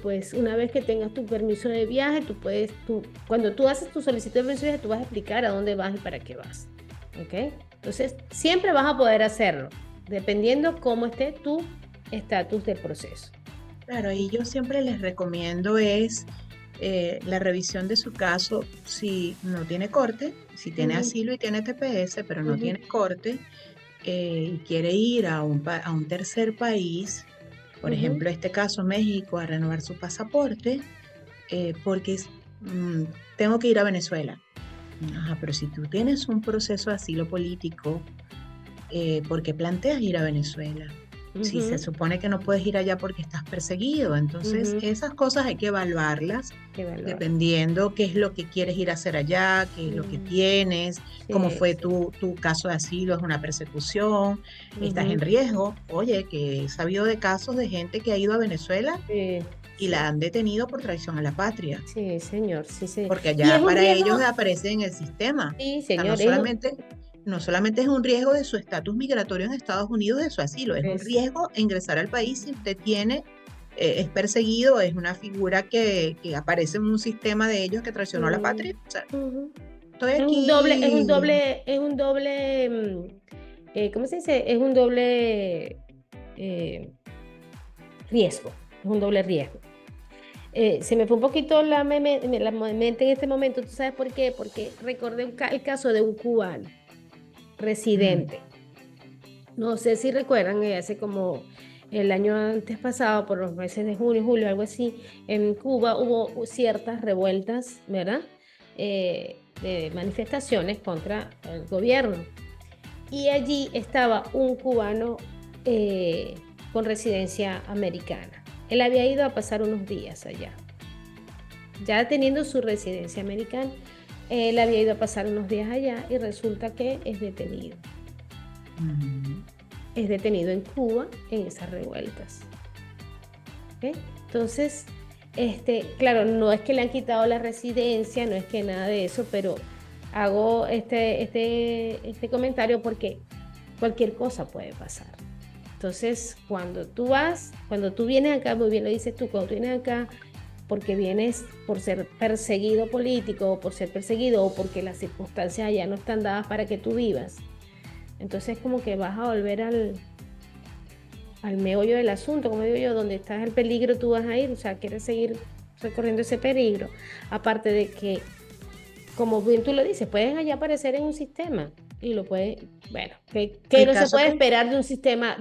pues una vez que tengas tu permiso de viaje, cuando tú haces tu solicitud de permiso de viaje, tú vas a explicar a dónde vas y para qué vas. ¿Ok? Entonces, siempre vas a poder hacerlo, dependiendo cómo esté tu estatus del proceso. Claro, y yo siempre les recomiendo es la revisión de su caso si no tiene corte, si tiene Ujú, asilo y tiene TPS, pero no ujú, tiene corte y quiere ir a un tercer país, por ujú. ejemplo, este caso México, a renovar su pasaporte, porque tengo que ir a Venezuela. Ajá, pero si tú tienes un proceso de asilo político, ¿por qué planteas ir a Venezuela? Si se Ujú, supone que no puedes ir allá porque estás perseguido, entonces ujú. esas cosas hay que evaluarlas Evaluar. dependiendo qué es lo que quieres ir a hacer allá, qué es lo que Mm, tienes, cómo sí, fue sí. tu caso de asilo, es una persecución, estás en Ujú, riesgo. Oye, que he sabido de casos de gente que ha ido a Venezuela sí, y la sí, han detenido por traición a la patria, sí, señor, sí, sí. porque Y es allá un para ellos riesgo, aparece en el sistema. sí, O sea, señor, no solamente es un riesgo de su estatus migratorio en Estados Unidos, de su asilo, es un es- riesgo a ingresar al país si usted tiene, es perseguido, es una figura que aparece en un sistema de ellos que traicionó a la mm, patria. O sea, ujú. estoy Es un doble, es un aquí. doble, es un doble, ¿cómo se dice? Es un doble eh, riesgo, es un doble riesgo. Se me fue un poquito la mente en este momento, ¿tú sabes por qué? Porque recordé el caso de un cubano Mm, residente. No sé si recuerdan, hace como el año antes pasado, por los meses de junio, julio, algo así, en Cuba hubo ciertas revueltas, ¿verdad? De manifestaciones contra el gobierno. Y allí estaba un cubano con residencia americana. Él había ido a pasar unos días allá. Ya teniendo su residencia americana, él había ido a pasar unos días allá y resulta que es detenido. mm, Es detenido en Cuba en esas revueltas. ¿Ok? Entonces, claro, no es que le han quitado la residencia, no es que nada de eso, pero hago este comentario porque cualquier cosa puede pasar. Entonces, cuando tú vienes acá, muy bien lo dices tú, cuando tú vienes acá porque vienes por ser perseguido político o por ser perseguido o porque las circunstancias allá no están dadas para que tú vivas, entonces como que vas a volver al meollo del asunto, como digo yo, donde está el peligro, tú vas a ir, o sea, quieres seguir recorriendo ese peligro. Aparte de que, como bien tú lo dices, pueden allá aparecer en un sistema y lo puede, bueno, que El no se caso puede que, esperar de un sistema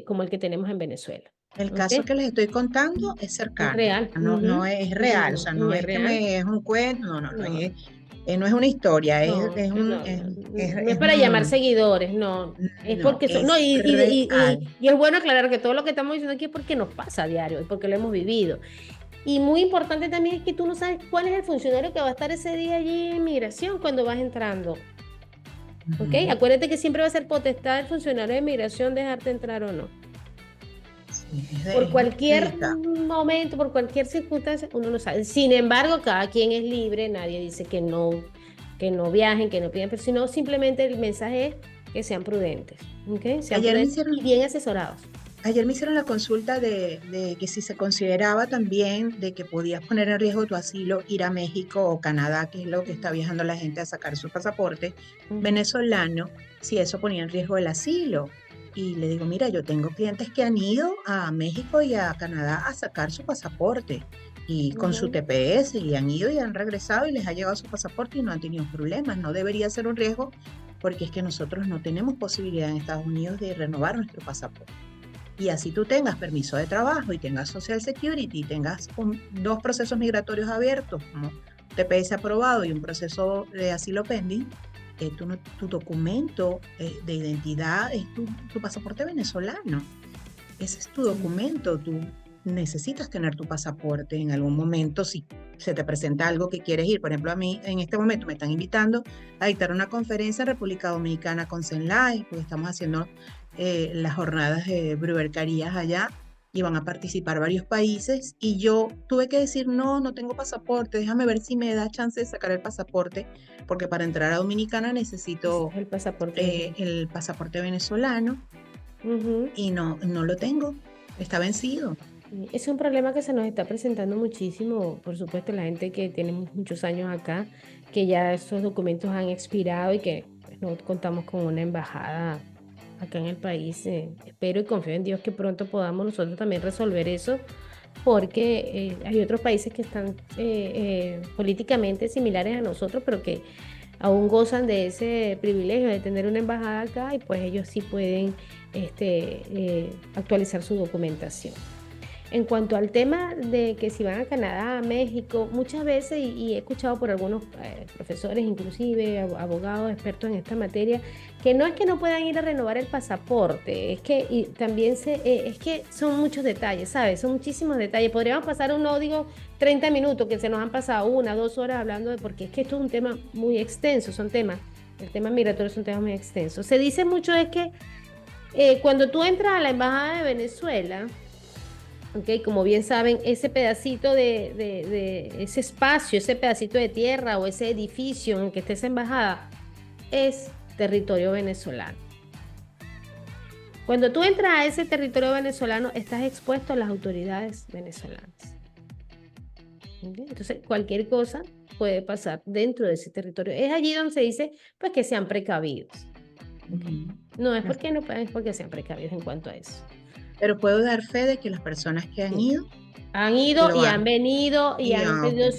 como el que tenemos en Venezuela. el ¿Ok? caso que les estoy contando es Es cercano, real. no, no Ujú, es real, o sea, ujú, no es es que real. me es un cuento, no, no, no No. No es una historia, No, no, no es es para llamar un, seguidores, no. Es no, porque no, es real. y es bueno aclarar que todo lo que estamos diciendo aquí es porque nos pasa a diario, es porque lo hemos vivido. Y muy importante también es que tú no sabes cuál es el funcionario que va a estar ese día allí en migración cuando vas entrando. ¿Ok? Ujú. Acuérdate que siempre va a ser potestad del funcionario de migración dejarte entrar o no. Sí, Por es cualquier delicado. momento, por cualquier circunstancia, uno no sabe. Sin embargo, cada quien es libre, nadie dice que no viajen, que no pidan, pero sino simplemente el mensaje es que sean prudentes, ¿ok? Sean Ayer me prudentes y hicieron, bien asesorados. Ayer me hicieron la consulta de que si se consideraba también de que podías poner en riesgo tu asilo ir a México o Canadá, que es lo que está viajando la gente a sacar su pasaporte Ujú, venezolano, si eso ponía en riesgo el asilo. Y le digo, mira, yo tengo clientes que han ido a México y a Canadá a sacar su pasaporte y con su ujú. TPS y han ido y han regresado y les ha llegado su pasaporte y no han tenido problemas. No debería ser un riesgo porque es que nosotros no tenemos posibilidad en Estados Unidos de renovar nuestro pasaporte. Y así tú tengas permiso de trabajo y tengas Social Security y tengas dos procesos migratorios abiertos, como TPS aprobado y un proceso de asilo pending, tu documento de identidad es tu pasaporte venezolano. Ese es tu Sí. documento. Tú necesitas tener tu pasaporte en algún momento si se te presenta algo que quieres ir. Por ejemplo, a mí en este momento me están invitando a dictar una conferencia en República Dominicana con Senlai, porque estamos haciendo las jornadas de brujercarías allá y van a participar varios países y yo tuve que decir, no, no tengo pasaporte, déjame ver si me da chance de sacar el pasaporte, porque para entrar a Dominicana necesito El pasaporte vigente. el pasaporte venezolano Ujú. y no lo tengo, está vencido. Es un problema que se nos está presentando muchísimo, por supuesto, la gente que tiene muchos años acá, que ya esos documentos han expirado y que pues, no contamos con una embajada acá en el país. Espero y confío en Dios que pronto podamos nosotros también resolver eso, porque hay otros países que están políticamente similares a nosotros, pero que aún gozan de ese privilegio de tener una embajada acá y pues ellos sí pueden actualizar su documentación. En cuanto al tema de que si van a Canadá, a México, muchas veces, y he escuchado por algunos profesores, inclusive abogados expertos en esta materia, que no es que no puedan ir a renovar el pasaporte, es que y también es que son muchos detalles, ¿sabes? Son muchísimos detalles. Podríamos pasar no digo 30 minutos, que se nos han pasado 1, 2 horas hablando de, porque es que esto es un tema muy extenso, son temas, el tema migratorio es un tema muy extenso. Se dice mucho es que cuando tú entras a la Embajada de Venezuela, ¿ok? Como bien saben, ese pedacito de ese espacio, ese pedacito de tierra o ese edificio en el que esté esa embajada es territorio venezolano. Cuando tú entras a ese territorio venezolano, estás expuesto a las autoridades venezolanas. ¿Ok? Entonces, cualquier cosa puede pasar dentro de ese territorio. Es allí donde se dice, pues, que sean precavidos. ¿Ok? Ujú. No es porque no pueden, es porque sean precavidos en cuanto a eso. Pero puedo dar fe de que las personas que han Sí. ido Han ido lo y han. han venido y Y, han ah, ok. pedido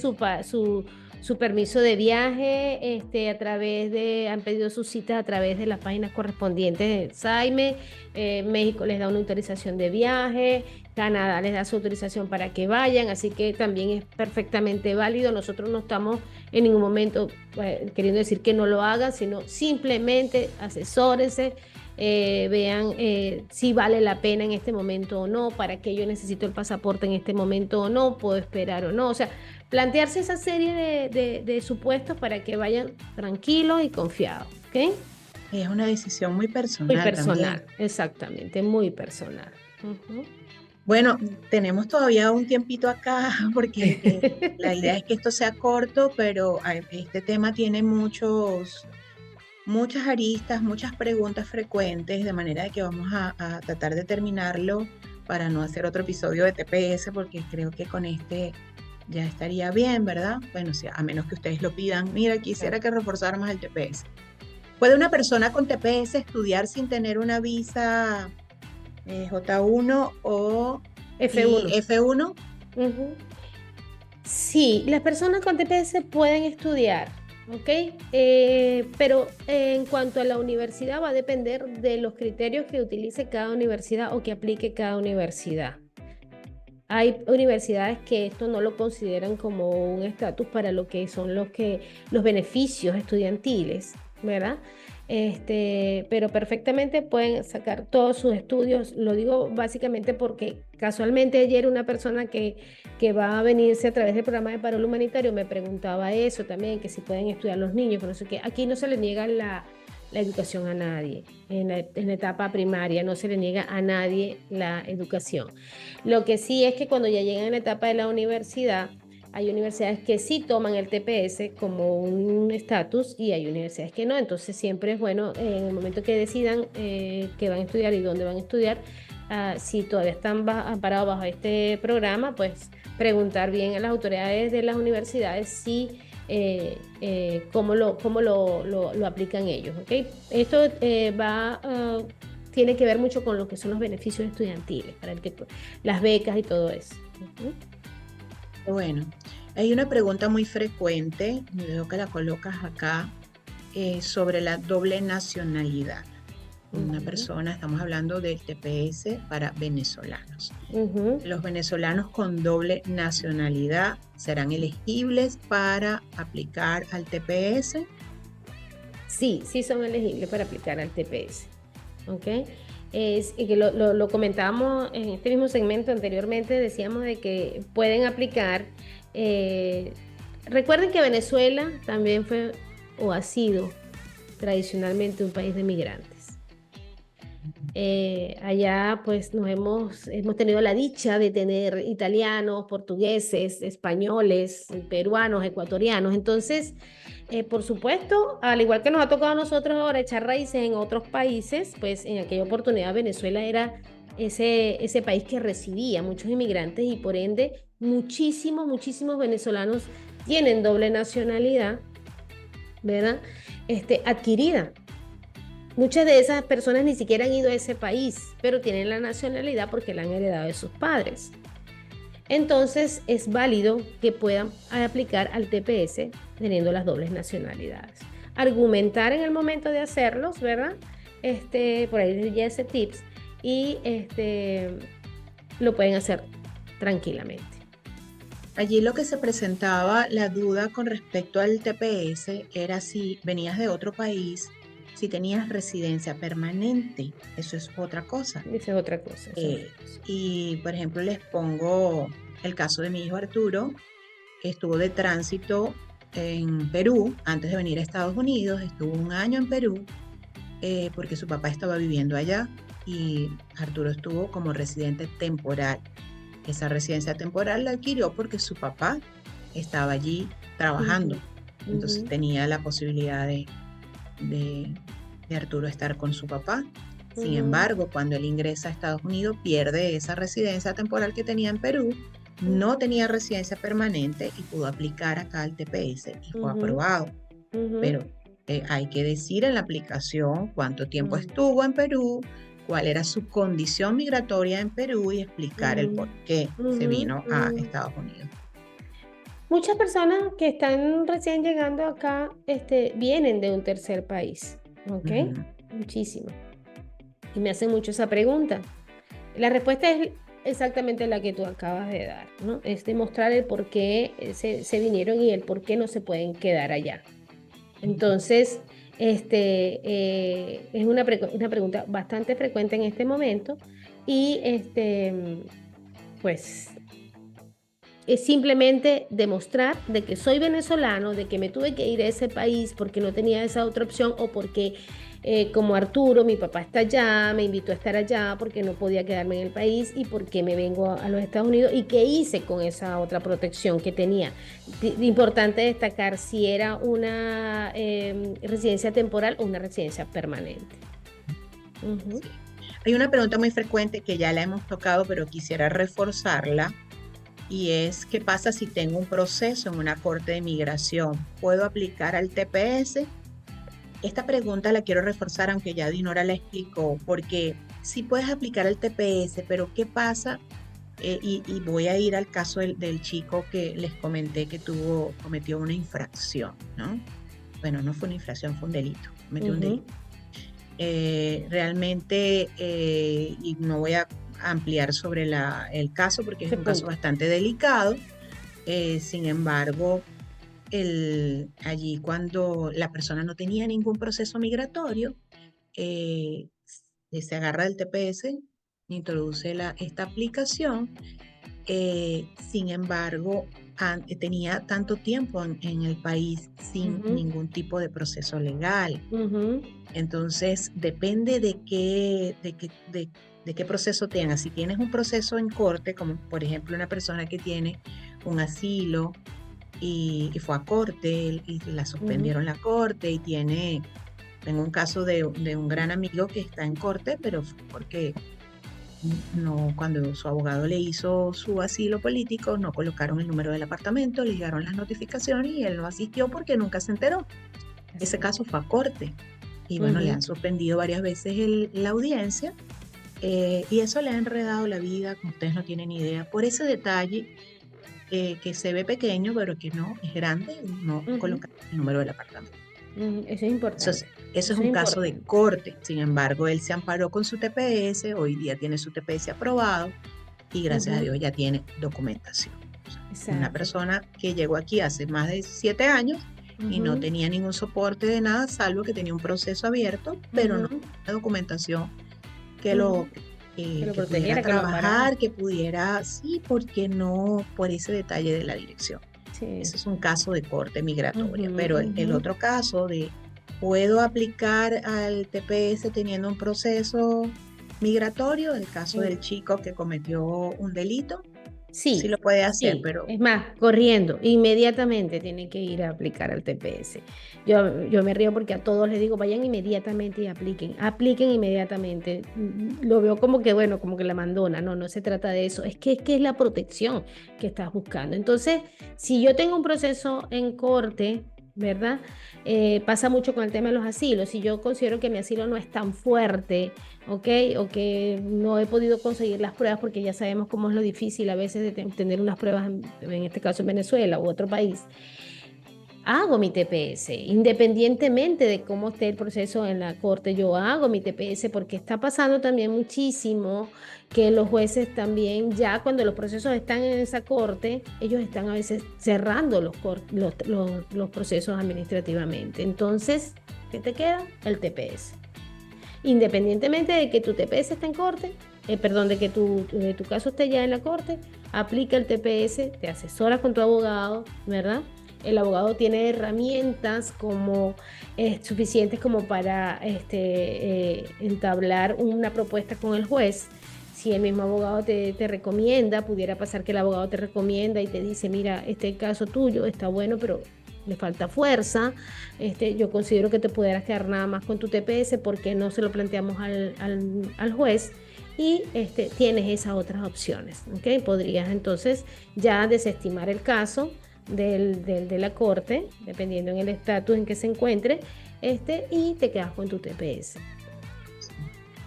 su permiso de viaje han pedido sus citas a través de las páginas correspondientes de SAIME. México les da una autorización de viaje, Canadá les da su autorización para que vayan, así que también es perfectamente válido. Nosotros no estamos en ningún momento queriendo decir que no lo hagan, sino simplemente asesórense, vean si vale la pena en este momento o no, para qué yo necesito el pasaporte en este momento o no, puedo esperar o no. O sea, plantearse esa serie de supuestos para que vayan tranquilos y confiados, ¿ok? Es una decisión muy Muy personal también. personal, exactamente, muy personal. Ujú. Bueno, tenemos todavía un tiempito acá porque la idea es que esto sea corto, pero este tema tiene muchas aristas, muchas preguntas frecuentes, de manera de que vamos a tratar de terminarlo para no hacer otro episodio de TPS, porque creo que con este ya estaría bien, ¿verdad? Bueno, si a menos que ustedes lo pidan, mira, quisiera que reforzara más el TPS. ¿Puede una persona con TPS estudiar sin tener una visa J1 o y F1. F1? Ujú. Sí, las personas con TPS pueden estudiar, ¿ok? Pero en cuanto a la universidad va a depender de los criterios que utilice cada universidad o que aplique cada universidad. Hay universidades que esto no lo consideran como un estatus para lo que son los beneficios estudiantiles, ¿verdad? Pero perfectamente pueden sacar todos sus estudios. Lo digo básicamente porque casualmente ayer una persona que va a venirse a través del programa de paro humanitario me preguntaba eso también, que si pueden estudiar los niños, pero no sé qué. Aquí no se le niega la educación a nadie. En la etapa primaria no se le niega a nadie la educación. Lo que sí es que cuando ya llegan a la etapa de la universidad, hay universidades que sí toman el TPS como un estatus y hay universidades que no. Entonces siempre es bueno, en el momento que decidan qué van a estudiar y dónde van a estudiar, si todavía están amparados bajo este programa, pues preguntar bien a las autoridades de las universidades si cómo lo aplican ellos, ¿ok? Esto tiene que ver mucho con lo que son los beneficios estudiantiles, las becas y todo eso. Ujú. Bueno, hay una pregunta muy frecuente, veo que la colocas acá, sobre la doble nacionalidad. Una Ujú. persona, estamos hablando del TPS para venezolanos. Ujú. Los venezolanos con doble nacionalidad serán elegibles para aplicar al TPS. Sí, sí son elegibles para aplicar al TPS. ¿Ok? Y que lo comentábamos en este mismo segmento anteriormente, decíamos de que pueden aplicar. eh, Recuerden que Venezuela también fue o ha sido tradicionalmente un país de migrantes. Allá pues hemos tenido la dicha de tener italianos, portugueses, españoles, peruanos, ecuatorianos. Entonces, por supuesto, al igual que nos ha tocado a nosotros ahora echar raíces en otros países, pues en aquella oportunidad Venezuela era ese país que recibía muchos inmigrantes y por ende muchísimos venezolanos tienen doble nacionalidad, ¿verdad? Adquirida. Muchas de esas personas ni siquiera han ido a ese país, pero tienen la nacionalidad porque la han heredado de sus padres. Entonces es válido que puedan aplicar al TPS teniendo las dobles nacionalidades. Argumentar en el momento de hacerlos, ¿verdad? Por ahí ya ese tips y lo pueden hacer tranquilamente. Allí lo que se presentaba la duda con respecto al TPS era si venías de otro país, si tenías residencia permanente. Eso es otra cosa. Esa es otra cosa, esa es Eh, otra cosa. y por ejemplo, les pongo el caso de mi hijo Arturo, que estuvo de tránsito en Perú antes de venir a Estados Unidos, estuvo un año en Perú porque su papá estaba viviendo allá y Arturo estuvo como residente temporal. Esa residencia temporal la adquirió porque su papá estaba allí Ujú, trabajando, entonces ujú, tenía la posibilidad de, de Arturo estar con su papá. Sin ujú, embargo, cuando él ingresa a Estados Unidos, pierde esa residencia temporal que tenía en Perú, no tenía residencia permanente y pudo aplicar acá al TPS y fue ujú, aprobado. ujú, Pero hay que decir en la aplicación cuánto tiempo ujú, estuvo en Perú, cuál era su condición migratoria en Perú y explicar el ujú, por qué se ujú, vino a ujú. Estados Unidos. Muchas personas que están recién llegando acá, vienen de un tercer país, ¿ok? Ujú. Muchísimas. Y me hacen mucho esa pregunta. La respuesta es exactamente la que tú acabas de dar, ¿no? Es demostrar el por qué se vinieron y el por qué no se pueden quedar allá. Entonces, es una pregunta bastante frecuente en este momento y pues es simplemente demostrar de que soy venezolano, de que me tuve que ir a ese país porque no tenía esa otra opción o porque como Arturo, mi papá está allá, me invitó a estar allá porque no podía quedarme en el país y porque me vengo a los Estados Unidos y qué hice con esa otra protección que tenía. Importante destacar si era una residencia temporal o una residencia permanente. Ujú. Sí. Hay una pregunta muy frecuente que ya la hemos tocado, pero quisiera reforzarla, y es, ¿qué pasa si tengo un proceso en una corte de migración? ¿Puedo aplicar al TPS? Esta pregunta la quiero reforzar, aunque ya Dinora la explicó, porque sí puedes aplicar al TPS, pero ¿qué pasa? Y voy a ir al caso del chico que les comenté que cometió una infracción, ¿no? Bueno, no fue una infracción, fue un delito, cometió un Ujú. delito. Realmente, y no voy a ampliar sobre el caso porque es ese un caso punto. bastante delicado. Sin embargo, allí cuando la persona no tenía ningún proceso migratorio, eh, se agarra del TPS, introduce esta aplicación. Sin embargo, tenía tanto tiempo en el país sin Ujú, ningún tipo de proceso legal. ujú, Entonces, depende de qué proceso tengas. Si tienes un proceso en corte, como por ejemplo una persona que tiene un asilo y fue a corte y la ujú, suspendieron la corte y tengo un caso de un gran amigo que está en corte, pero fue porque no, cuando su abogado le hizo su asilo político, no colocaron el número del apartamento, le llegaron las notificaciones y él no asistió porque nunca se enteró. Ese así es. caso fue a corte y bueno, le Ujú, han suspendido varias veces la audiencia, y eso le ha enredado la vida, como ustedes no tienen idea, por ese detalle, que se ve pequeño, pero que no es grande, no ujú, colocar el número del apartamento. ujú. Eso es Eso es, importante. eso es Eso es un caso de importante. corte. Sin embargo, él se amparó con su TPS, hoy día tiene su TPS aprobado y gracias a Ujú, Dios ya tiene documentación. O sea, una exacto. persona que llegó aquí hace más de 7 años y no Ujú, tenía ningún soporte de nada, salvo que tenía un proceso abierto, pero no ujú, tenía documentación que ujú. lo Que lo que pudiera protegiera, que lo amparara. trabajar, que pudiera, sí, porque no, por ese detalle de la dirección. Sí. Ese es un caso de corte Ujú, migratoria, pero el ujú. otro caso de, ¿puedo aplicar al TPS teniendo un proceso migratorio? El caso del Mm, chico que cometió un delito, sí sí, lo puede hacer, sí. pero Es más, corriendo, inmediatamente tiene que ir a aplicar al TPS. Yo me río porque a todos les digo, vayan inmediatamente y apliquen. Apliquen inmediatamente. Lo veo como que, bueno, como que la mandona. No, no se trata de eso. Es que es la protección que estás buscando. Entonces, si yo tengo un proceso en corte, ¿verdad? Pasa mucho con el tema de los asilos. Si yo considero que mi asilo no es tan fuerte, ¿ok? O que no he podido conseguir las pruebas porque ya sabemos cómo es lo difícil a veces de tener unas pruebas, en este caso en Venezuela u otro país. Hago mi TPS, independientemente de cómo esté el proceso en la corte, yo hago mi TPS porque está pasando también muchísimo que los jueces también, ya cuando los procesos están en esa corte, ellos están a veces cerrando los procesos administrativamente. Entonces, ¿qué te queda? El TPS. Independientemente de que tu TPS esté en corte, perdón, de que tu caso esté ya en la corte, aplica el TPS, te asesoras con tu abogado, ¿verdad? El abogado tiene herramientas como suficientes como para entablar una propuesta con el juez. Si el mismo abogado te recomienda, pudiera pasar que el abogado te recomienda y te dice, mira, este caso tuyo está bueno, pero le falta fuerza. Yo considero que te pudieras quedar nada más con tu TPS porque no se lo planteamos al juez y tienes esas otras opciones, ¿ok? Podrías entonces ya desestimar el caso de la corte, dependiendo en el estatus en que se encuentre, y te quedas con tu TPS.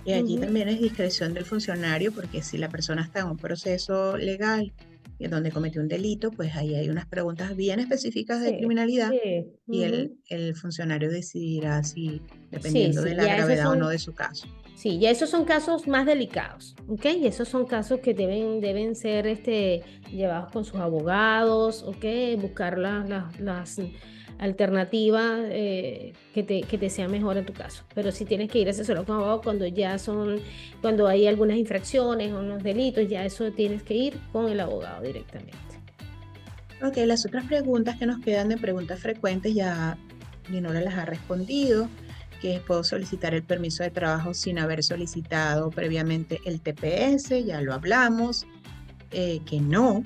y allí Ujú. también es discreción del funcionario, porque si la persona está en un proceso legal y en donde cometió un delito, pues ahí hay unas preguntas bien específicas de Sí, criminalidad sí, y el, ujú. el funcionario decidirá si, Sí, dependiendo de sí, la gravedad o no de su caso. sí, ya esos son casos más delicados, ¿ok? Y esos son casos que deben ser llevados con sus abogados, ¿ok? Buscar las alternativas que te sean mejor en tu caso. Pero si tienes que ir a asesorar con abogado cuando hay algunas infracciones o unos delitos, ya eso tienes que ir con el abogado directamente. Ok, las otras preguntas que nos quedan de preguntas frecuentes ya Dinora las ha respondido, que es, ¿puedo solicitar el permiso de trabajo sin haber solicitado previamente el TPS? Ya lo hablamos. Que no,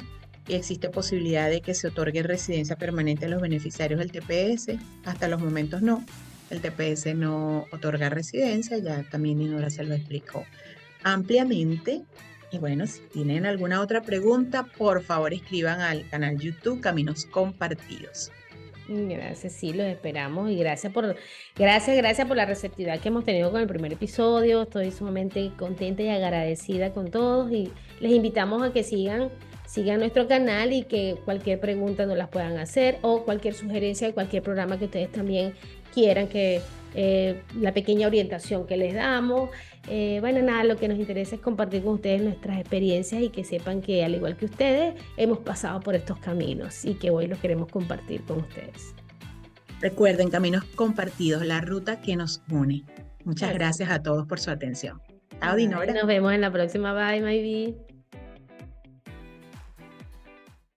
existe posibilidad de que se otorgue residencia permanente a los beneficiarios del TPS. Hasta los momentos no. El TPS no otorga residencia, ya también Dinora se lo explicó ampliamente. Y bueno, si tienen alguna otra pregunta, por favor escriban al canal YouTube Caminos Compartidos. Gracias, sí, los esperamos y gracias por la receptividad que hemos tenido con el primer episodio. Estoy sumamente contenta y agradecida con todos y les invitamos a que sigan nuestro canal y que cualquier pregunta nos las puedan hacer o cualquier sugerencia de cualquier programa que ustedes también quieran la pequeña orientación que les damos. Bueno, nada, lo que nos interesa es compartir con ustedes nuestras experiencias y que sepan que al igual que ustedes hemos pasado por estos caminos y que hoy los queremos compartir con ustedes. Recuerden, caminos compartidos, la ruta que nos une. Muchas Así. gracias a todos por su atención. Chao, Bye, Dinora. nos vemos en la próxima. Bye, Maybe.